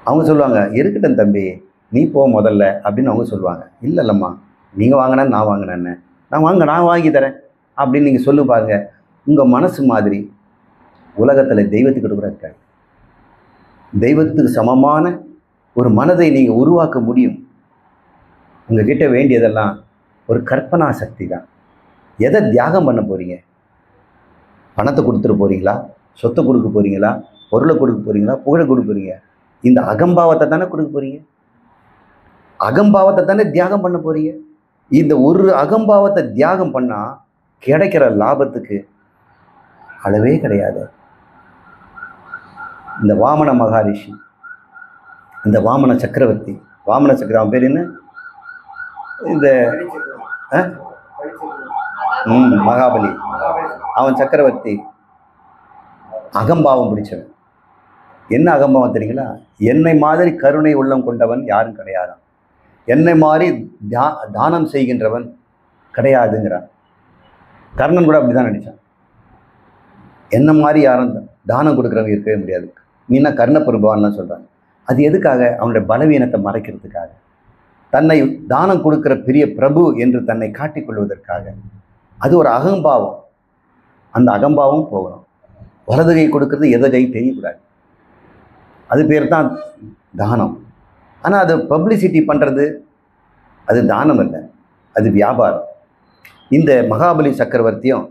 அவங்க சொல்லுவாங்க, இருக்கட்டும் தம்பி நீ போ முதல்ல அப்படின்னு அவங்க சொல்லுவாங்க. இல்லைல்லம்மா, நீங்கள் வாங்கினா நான் வாங்கினேன்னு, நான் வாங்கி தரேன் அப்படின்னு நீங்கள் சொல்லு பாருங்க. உங்கள் மனசு மாதிரி உலகத்தில் தெய்வத்துக்கு கூட இருக்காது. தெய்வத்துக்கு சமமான ஒரு மனதை நீங்கள் உருவாக்க முடியும். உங்ககிட்ட வேண்டியதெல்லாம் ஒரு கற்பனா சக்தி தான். எதை தியாகம் பண்ண போகிறீங்க? பணத்தை கொடுத்துட்டு போகிறீங்களா, சொத்தை கொடுக்க போகிறீங்களா, பொருளை கொடுக்க போகிறீங்களா, புகழை கொடுக்க போகிறீங்க? இந்த அகம்பாவத்தை தானே கொடுக்க போகிறீங்க, அகம்பாவத்தை தானே தியாகம் பண்ண போகிறீங்க. இந்த ஒரு அகம்பாவத்தை தியாகம் பண்ணால் கிடைக்கிற லாபத்துக்கு அளவே கிடையாது. இந்த வாமன மகாரிஷி, இந்த வாமன சக்கரவர்த்தி, அவன் பேர் என்ன, இந்த மகாபலி, அவன் சக்கரவர்த்தி அகம்பாவம் பிடிச்சவன். என்ன அகம்பாவம் தெரியுங்களா? என்னை மாதிரி கருணை உள்ளம் கொண்டவன் யாரும் கிடையாதான், என்னை மாதிரி தானம் செய்கின்றவன் கிடையாதுங்கிறான். கர்ணன் கூட அப்படிதான் நினைச்சான், என்ன மாதிரி யாரும் தானம் கொடுக்குறவங்க இருக்கவே முடியாது, நீனா கர்ண பிரபவான்லாம் சொல்கிறாங்க. அது எதுக்காக? அவனுடைய பலவீனத்தை மறைக்கிறதுக்காக, தன்னை தானம் கொடுக்குற பெரிய பிரபு என்று தன்னை காட்டிக்கொள்வதற்காக. அது ஒரு அகம்பாவம். அந்த அகம்பாவம் போகணும். வலது கை கொடுக்கறது எதை கை தெரியக்கூடாது, அது பேர் தான் தானம். ஆனால் அது பப்ளிசிட்டி பண்ணுறது அது தானம் இல்லை, அது வியாபாரம். இந்த மகாபலி சக்கரவர்த்தியும்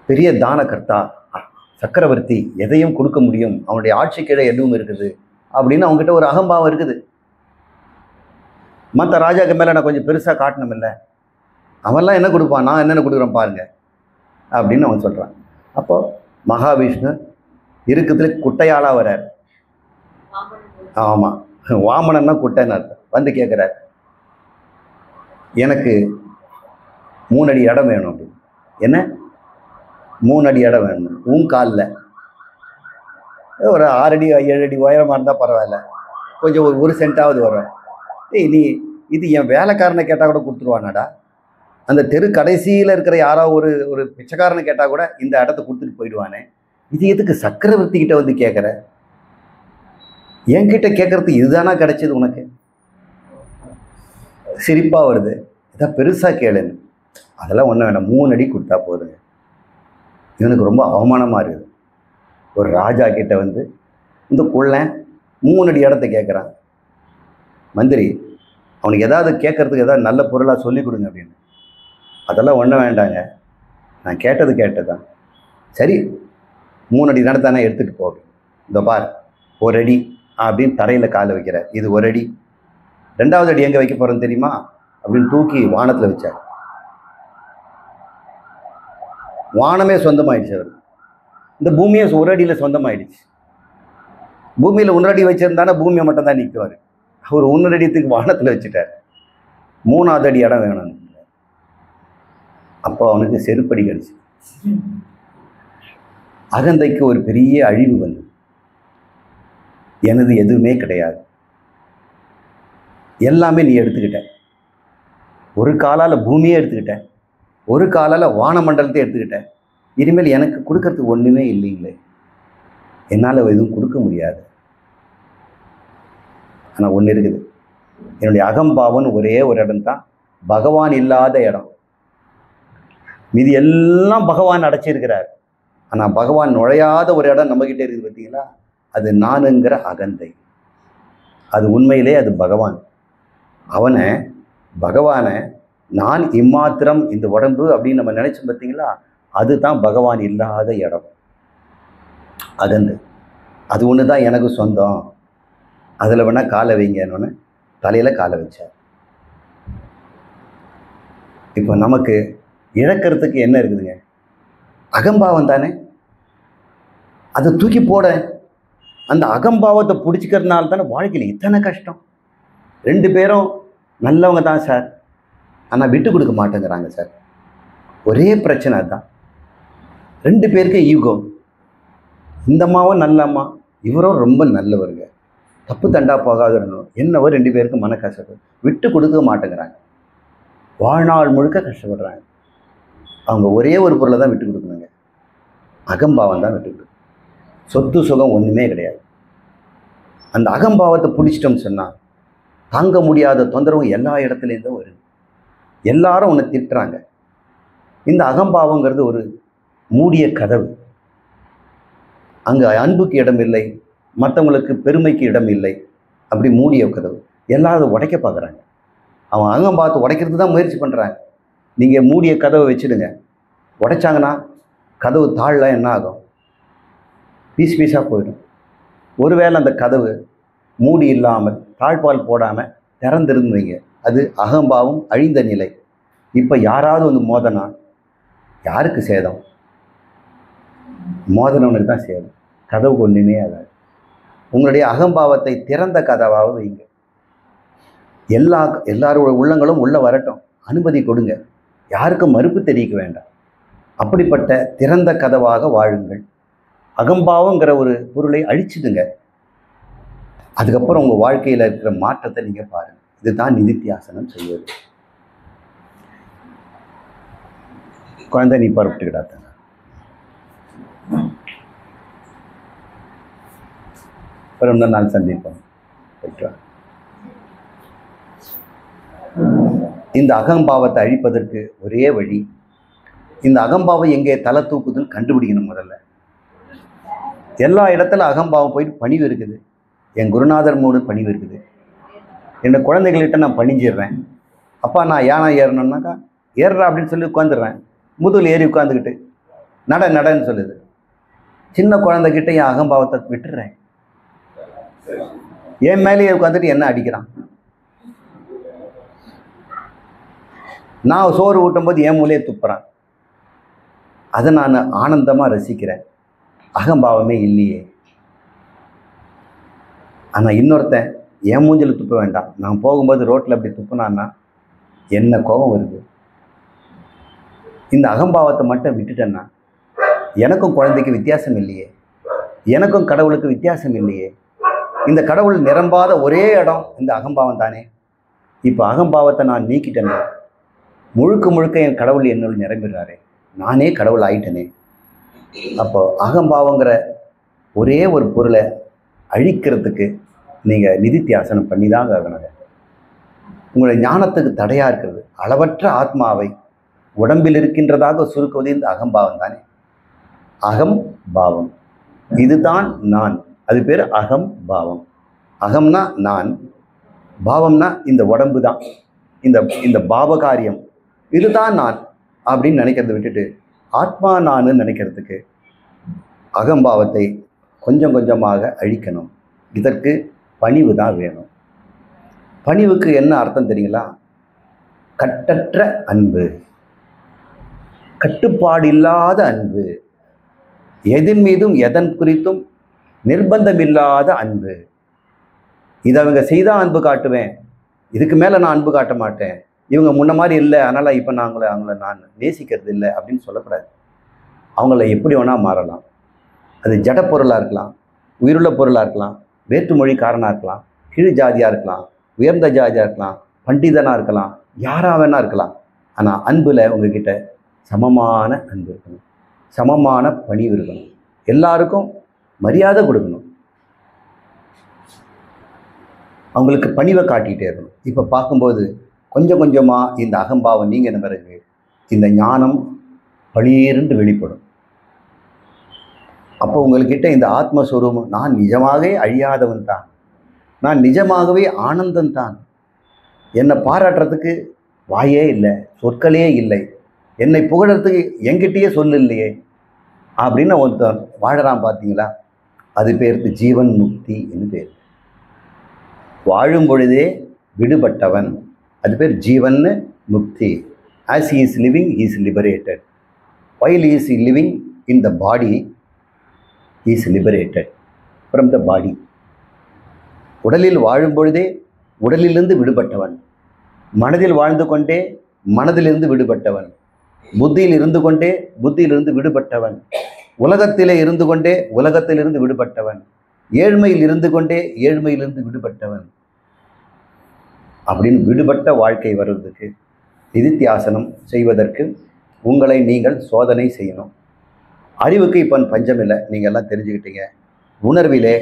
பெரிய தானகர்த்தா, சக்கரவர்த்தி எதையும் கொடுக்க முடியும், அவனுடைய ஆட்சி கீழே எதுவும் இருக்குது அப்படின்னு அவங்ககிட்ட ஒரு அகம்பாவம் இருக்குது. மற்ற ராஜாக்கு மேலே நான் கொஞ்சம் பெருசாக காட்டணும் இல்லை, அவன்லாம் என்ன கொடுப்பான், நான் என்னென்ன கொடுக்குறேன் பாருங்க அப்படின்னு அவன் சொல்கிறான். அப்போ மகாவிஷ்ணு இருக்குதுல குட்டையாளாக வரார். ஆமாம், வாமனன்னா குட்டைன்னு அர்த்தம். வந்து கேட்குறாரு, எனக்கு 3 அடி இடம் வேணும் அப்படின்னு. என்ன 3 அடி இடம் வேணும்? உன் காலில் ஒரு 6 அடி 7 அடி உயரமாக இருந்தால் பரவாயில்ல, கொஞ்சம் ஒரு சென்ட்டாவது வரும். நீ இது என் வேலைக்காரனை கேட்டால் கூட கொடுத்துருவானாடா? அந்த தெரு கடைசியில் இருக்கிற யாராவது ஒரு பிச்சைக்காரனை கேட்டால் கூட இந்த இடத்த கொடுத்துட்டு போயிடுவானே. இது எதுக்கு சக்கரவர்த்தி கிட்ட வந்து கேட்குற? என்கிட்ட கேட்கறதுக்கு இதுதானா கிடைச்சது உனக்கு? சிரிப்பாக வருது. இதான் பெருசாக கேளுன்னு. அதெல்லாம் ஒன்றும் வேணாம், 3 அடி கொடுத்தா போதுங்க. இவனுக்கு ரொம்ப அவமானமாக இருக்குது. ஒரு ராஜா கிட்ட வந்து இந்த குள்ளன் 3 அடி இடத்த கேட்குறான். மந்திரி, அவனுக்கு ஏதாவது கேட்கறதுக்கு ஏதாவது நல்ல பொருளாக சொல்லிக் கொடுங்க அப்படின்னு. அதெல்லாம் ஒன்றும் வேண்டாங்க, நான் கேட்டது தான். சரி 3 அடி நடத்தானே எடுத்துகிட்டு போக. இந்த பார் 1 அடி அப்படின்னு தரையில் காலை வைக்கிறார். இது 1 அடி. 2வது அடி எங்கே வைக்க போகிறேன்னு தெரியுமா அப்படின்னு தூக்கி வானத்தில் வச்சார். வானமே சொந்தமாயிடுச்சு அவர். இந்த பூமியே 1 அடியில் சொந்தமாயிடுச்சு. பூமியில் 1 அடி வச்சிருந்தானே பூமியை மட்டும் தான் நிற்குவார். அவர் 1 அடியத்துக்கு வானத்தில் வச்சுட்டார். 3வது அடி இடம் வேணும். அப்போ அவனுக்கு செருப்படி கிடைச்சு. அகந்தைக்கு ஒரு பெரிய அழிவு வந்து, எனது எதுவுமே கிடையாது, எல்லாமே நீ எடுத்துக்கிட்ட. ஒரு காலால் பூமியே எடுத்துக்கிட்ட, ஒரு காலால் வானமண்டலத்தை எடுத்துக்கிட்ட. இனிமேல் எனக்கு கொடுக்கறதுக்கு ஒன்றுமே இல்லைங்களே, என்னால் எதுவும் கொடுக்க முடியாது. ஆனால் ஒன்று இருக்குது, என்னுடைய அகம்பாவன் ஒரே ஒரு இடம் தான் பகவான் இல்லாத இடம். மீதி எல்லாம் பகவான் அடைச்சிருக்கிறார். ஆனால் பகவான் நுழையாத ஒரு இடம் நம்மகிட்ட இருக்குது பார்த்தீங்களா, அது நானுங்கிற அகந்தை. அது உண்மையிலே அது பகவான். பகவானை நான் இம்மாத்திரம் இந்த உடம்பு அப்படின்னு நம்ம நினைச்சோம் பார்த்தீங்களா, அதுதான் பகவான் இல்லாத இடம், அகந்தை. அது ஒன்று தான் எனக்கு சொந்தம், அதில் வேணால் காலை வைங்கன்னு தலையில் காலை வச்சார். இப்போ நமக்கு இழக்கிறதுக்கு என்ன இருக்குதுங்க? அகம்பாவம் தானே. அதை தூக்கி போட, அந்த அகம்பாவத்தை பிடிச்சிக்கிறதுனால தானே வாழ்க்கையில் இத்தனை கஷ்டம். 2 பேரும் நல்லவங்க தான் சார், ஆனால் விட்டு கொடுக்க மாட்டேங்கிறாங்க சார். ஒரே பிரச்சனை தான், 2 பேருக்கு ஈகோ. இந்த அம்மாவும் நல்ல அம்மா, இவரும் ரொம்ப நல்லவருங்க, தப்பு தண்டா போகாதுன்னு என்னவோ 2 பேருக்கு மன கஷ்டம். விட்டு கொடுக்க மாட்டேங்கிறாங்க, வாழ்நாள் முழுக்க கஷ்டப்படுறாங்க. அவங்க ஒரே ஒரு பொருளை தான் விட்டு கொடுக்கணுங்க, அகம்பாவம் தான் விட்டு கொடுக்கணும். சொத்து சுகம் ஒன்றுமே கிடையாது. அந்த அகம்பாவத்தை பிடிச்சிட்டோம்னு சொன்னால் தாங்க முடியாத தொந்தரவு எல்லா இடத்துலேருந்தும் வருது. எல்லாரும் உன்னை திட்டுறாங்க. இந்த அகம்பாவங்கிறது ஒரு மூடிய கதவு. அங்கே அன்புக்கு இடம் இல்லை, மற்றவங்களுக்கு பெருமைக்கு இடம் இல்லை. அப்படி மூடிய கதவு. எல்லாரும் உடைக்க பார்க்குறாங்க. அவன் அகம்பாவத்தை உடைக்கிறது தான் முயற்சி பண்ணுறாங்க. நீங்கள் மூடிய கதவை வச்சுடுங்க, உடைச்சாங்கன்னா கதவு தாழலாம் என்ன ஆகும்? பீஸ் பீஸாக போயிடும். ஒருவேளை அந்த கதவு மூடி இல்லாமல் தாழ்பால் போடாமல் திறந்திருந்து வைங்க, அது அகம்பாவம் அழிந்த நிலை. இப்போ யாராவது வந்து மோதனா யாருக்கு சேதம்? மோதனவனுக்கு தான் சேதம், கதவுக்கு ஒன்றுமே ஆகாது. உங்களுடைய அகம்பாவத்தை திறந்த கதவாக வைங்க. எல்லாரோட உள்ளங்களும் உள்ளே வரட்டும், அனுமதி கொடுங்க, யாருக்கும் மறுப்பு தெரிவிக்க வேண்டாம். அப்படிப்பட்ட திறந்த கதவாக வாழுங்கள். அகம்பாவங்கிற ஒரு பொருளை அழிச்சிடுங்க. அதுக்கப்புறம் உங்கள் வாழ்க்கையில் இருக்கிற மாற்றத்தை நீங்கள் பாருங்கள். இதுதான் நிதித்தியாசனம் செய்வது. குழந்தை நீ பரப்பிட்டுக்கிட்டாங்க. ஒரு நாள் சந்திப்போம். இந்த அகம்பாவத்தை அழிப்பதற்கு ஒரே வழி, இந்த அகம்பாவம் எங்கே தலை தூக்குதுன்னு கண்டுபிடிக்கணும். முதல்ல எல்லா இடத்துல அகம்பாவம் போயிட்டு பணிவு இருக்குது. என் குருநாதர் மூடு பணிவு இருக்குது. என்னோட குழந்தைகள்கிட்ட நான் பணிஞ்சிடுறேன். அப்பா நான் யானை ஏறணுன்னாக்கா ஏறுறா அப்படின்னு சொல்லி உட்காந்துடுறேன். முதுகில் ஏறி உட்காந்துக்கிட்டு நடன்னு சொல்லுது. சின்ன குழந்தைகிட்ட என் அகம்பாவத்தை விட்டுடுறேன். என் மேலேயே உட்காந்துட்டு என்ன அடிக்கிறான். நான் சோறு ஊட்டும் போது என் மூலையே துப்புறான். அதை நான் ஆனந்தமாக ரசிக்கிறேன். அகம்பாவமே இல்லையே. ஆனால் இன்னொருத்தன் என் மூஞ்சில் துப்ப வேண்டாம். நான் போகும்போது ரோட்டில் அப்படி துப்புனான்னா என்ன கோபம் வருது. இந்த அகம்பாவத்தை மட்டும் விட்டுட்டேன்னா எனக்கும் குழந்தைக்கு வித்தியாசம் இல்லையே, எனக்கும் கடவுளுக்கு வித்தியாசம் இல்லையே. இந்த கடவுள் நிரம்பாத ஒரே இடம் இந்த அகம்பாவம் தானே. இப்போ அகம்பாவத்தை நான் நீக்கிட்டேன்னா முழுக்க முழுக்க என் கடவுள் என்னுள் நிரம்பிடுறாரே, நானே கடவுள் ஆயிட்டனே. அப்போ அகம்பாவங்கிற ஒரே ஒரு பொருளை அழிக்கிறதுக்கு நீங்கள் நிதித்தியாசனம் பண்ணி தாங்க ஆகணுங்க. உங்களுடைய ஞானத்துக்கு தடையாக இருக்கிறது அளவற்ற ஆத்மாவை உடம்பில் இருக்கின்றதாக சுருக்குவது இந்த அகம்பாவம் தானே. அகம் பாவம், இதுதான் நான். அது பேர் அகம் பாவம். அகம்னா நான், பாவம்னா இந்த உடம்பு தான், இந்த பாவகாரியம், இதுதான் நான் அப்படின்னு நினைக்கிறத விட்டுட்டு ஆத்மா நான் நினைக்கிறதுக்கு அகம்பாவத்தை கொஞ்சம் கொஞ்சமாக அழிக்கணும். இதற்கு பணிவு தான் வேணும். பணிவுக்கு என்ன அர்த்தம் தெரியுங்களா? கட்டற்ற அன்பு, கட்டுப்பாடு இல்லாத அன்பு, எதன் மீதும் எதன் குறித்தும் நிர்பந்தம் இல்லாத அன்பு. இதை அவங்க செய்தால் அன்பு காட்டுவேன், இதுக்கு மேலே நான் அன்பு காட்ட மாட்டேன், இவங்க முன்ன மாதிரி இல்லை அதனால் இப்போ நான் அவங்கள நான் நேசிக்கிறது இல்லை அப்படின்னு சொல்லக்கூடாது. அவங்கள எப்படி வேணால் மாறலாம். அது ஜட பொருளாக இருக்கலாம், உயிருள்ள பொருளாக இருக்கலாம், வேற்று மொழிக்காரனாக இருக்கலாம், கீழ் ஜாதியாக இருக்கலாம், உயர்ந்த ஜாதியாக இருக்கலாம், பண்டிதனாக இருக்கலாம், யாராக வேணா இருக்கலாம். ஆனால் அன்பில் உங்ககிட்ட சமமான அன்பு இருக்கணும், சமமான பணிவு இருக்கணும், எல்லாருக்கும் மரியாதை கொடுக்கணும், அவங்களுக்கு பணிவை காட்டிகிட்டே இருக்கணும். இப்போ பார்க்கும்போது கொஞ்சம் கொஞ்சமாக இந்த அகம்பாவம் நீங்கின பிறகு இந்த ஞானம் பளீரென்று வெளிப்படும். அப்போ உங்கள்கிட்ட இந்த ஆத்மஸ்வரூபம் நான் நிஜமாகவே அழியாதவன் தான், நான் நிஜமாகவே ஆனந்தன் தான், என்னை பாராட்டுறதுக்கு வாயே இல்லை, சொற்களே இல்லை, என்னை புகழறதுக்கு என்கிட்டயே சொல்லு இல்லையே அப்படின்னு ஒருத்தன் வாழறான் பார்த்தீங்களா? அது பேருக்கு ஜீவன் முக்தி என்று பேர். வாழும் பொழுதே விடுபட்டவன், அது பேர் ஜீவன் முக்தி. As he is living, he is liberated. While he is living in the body, he is liberated from the body. உடலில் வாழும் பொழுதே உடலிலிருந்து விடுபட்டவன், மனதில் வாழ்ந்து கொண்டே மனதிலிருந்து விடுபட்டவன், புத்தியில் இருந்து கொண்டே புத்தியிலிருந்து விடுபட்டவன், உலகத்திலே இருந்து கொண்டே உலகத்திலிருந்து விடுபட்டவன், ஏழ்மையில் இருந்து கொண்டே ஏழ்மையிலிருந்து விடுபட்டவன். அப்படின்னு விடுபட்ட வாழ்க்கை வருவதற்கு நிதித்தியாசனம் செய்வதற்கு உங்களை நீங்கள் சோதனை செய்யணும். அறிவுக்கு இப்போ பஞ்சம் இல்லை, நீங்கள் எல்லாம் தெரிஞ்சுக்கிட்டீங்க. உணர்விலே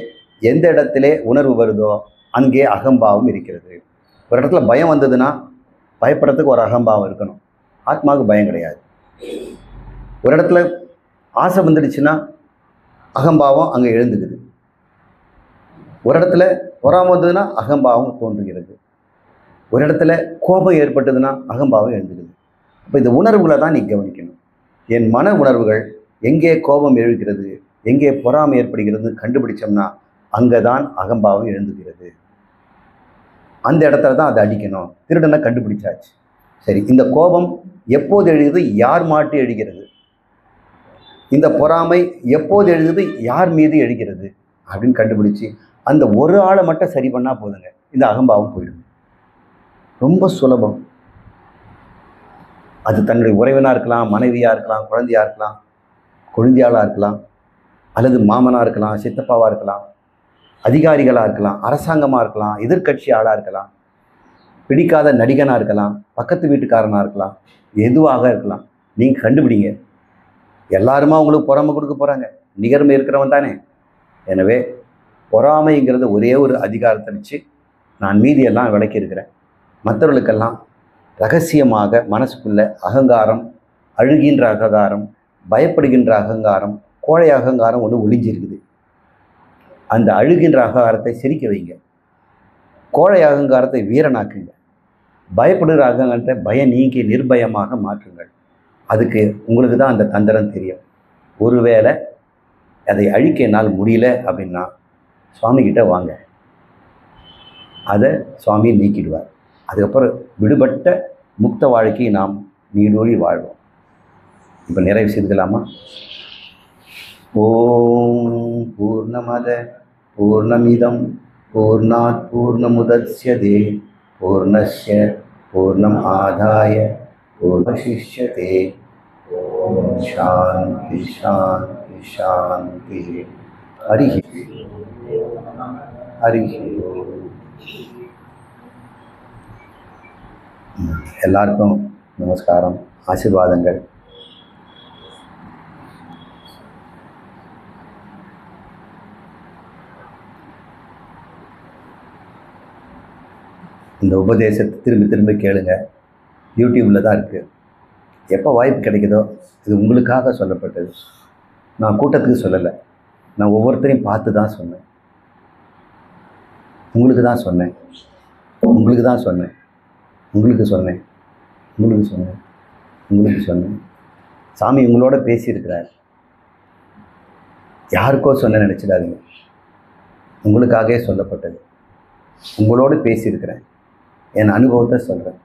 எந்த இடத்திலே உணர்வு வருதோ அங்கே அகம்பாவம் இருக்கிறது. ஒரு இடத்துல பயம் வந்ததுன்னா பயப்படுறதுக்கு ஒரு அகம்பாவம் இருக்கணும், ஆத்மாவுக்கு பயம் கிடையாது. ஒரு இடத்துல ஆசை வந்துடுச்சுன்னா அகம்பாவம் அங்கே எழுந்துக்குது. ஒரு இடத்துல பொறாமை வந்ததுன்னா அகம்பாவம் தோன்றுகிறது. ஒரு இடத்துல கோபம் ஏற்பட்டதுன்னா அகம்பாவம் எழுந்துக்குது. இப்போ இந்த உணர்வுகளை தான் நீ கவனிக்கணும். என் மன உணர்வுகள் எங்கே கோபம் எழுகிறது, எங்கே பொறாமை ஏற்படுகிறது கண்டுபிடிச்சோம்னா அங்கே தான் அகம்பாவம் எழுந்துகிறது. அந்த இடத்துல தான் அதை அடிக்கணும். திருடனை கண்டுபிடிச்சாச்சு. சரி, இந்த கோபம் எப்போது எழுகிறது, யார் மாட்டு எழுகிறது, இந்த பொறாமை எப்போது எழுதுது, யார் மீது எழுகிறது அப்படின்னு கண்டுபிடிச்சி அந்த ஒரு ஆளை மட்டும் சரி பண்ணால் போதுங்க, இந்த அகம்பாவம் போயிடும். ரொம்ப சுலபம். அது தன்னுடைய உறவினாக இருக்கலாம், மனைவியாக இருக்கலாம், குழந்தையாக இருக்கலாம், குழந்தையாளாக இருக்கலாம், அல்லது மாமனாக இருக்கலாம், சித்தப்பாவாக இருக்கலாம், அதிகாரிகளாக இருக்கலாம், அரசாங்கமாக இருக்கலாம், எதிர்கட்சி ஆளாக இருக்கலாம், பிடிக்காத நடிகனாக இருக்கலாம், பக்கத்து வீட்டுக்காரனாக இருக்கலாம், எதுவாக இருக்கலாம். நீங்கள் கண்டுபிடிங்க. எல்லாருமா உங்களுக்கு பொறாமை கொடுக்க போகிறாங்க, நிகர்மை இருக்கிறவன் தானே. எனவே பொறாமைங்கிறது ஒரே ஒரு அதிகாரத்தை வச்சு நான் மீதியெல்லாம் விளக்கி இருக்கிறேன். மற்றவர்களுக்கெல்லாம் ரகசியமாக மனசுக்குள்ள அகங்காரம், அழுகின்ற அகங்காரம், பயப்படுகின்ற அகங்காரம், கோழை அகங்காரம் ஒன்று ஒளிஞ்சிருக்குது. அந்த அழுகின்ற அகங்காரத்தை சிரிக்க வைங்க, கோழை அகங்காரத்தை வீரனாக்குங்க, பயப்படுகிற அகங்காரத்தை பயம் நீங்கி நிர்பயமாக மாற்றுங்கள். அதுக்கு உங்களுக்கு தான் அந்த தந்திரம் தெரியும். ஒருவேளை அதை அழிக்க என்னால் முடியல அப்படின்னா சுவாமிகிட்ட வாங்க, அதை சுவாமி நீக்கிடுவார். அதுக்கப்புறம் விடுபட்ட முக்த வாழ்க்கையை நாம் நீடோழி வாழ்வோம். இப்போ நிறைவு செய்துக்கலாமா? ஓம் பூர்ணமத பூர்ணமிதம் பூர்ணாத் பூர்ணமுதச்யதே பூர்ணஸ்ய பூர்ணம் ஆதாய பூர்ணமுதச்யதே. ஓம் சாந்தி சாந்தி சாந்தி. ஹரி ஹரி. எல்லாருக்கும் நமஸ்காரம், ஆசீர்வாதங்கள். இந்த உபதேசத்தை திரும்ப திரும்ப கேளுங்க. யூடியூப்பில் தான் இருக்குது. எப்போ வாய்ப்பு கிடைக்குதோ, இது உங்களுக்காக சொல்லப்பட்டது. நான் கூட்டத்துக்கு சொல்லலை, நான் ஒவ்வொருத்தரையும் பார்த்து தான் சொன்னேன். உங்களுக்கு தான் சொன்னேன், உங்களுக்கு தான் சொன்னேன், உங்களுக்கு சொன்னேன், உங்களுக்கு சொன்னேன், உங்களுக்கு சொன்னேன். சாமி உங்களோட பேசியிருக்கிறார். யாருக்கோ சொன்ன நினச்சிடாதீங்க, உங்களுக்காகவே சொல்லப்பட்டது. உங்களோடு பேசியிருக்கிறேன், என் அனுபவத்தை சொல்கிறேன்.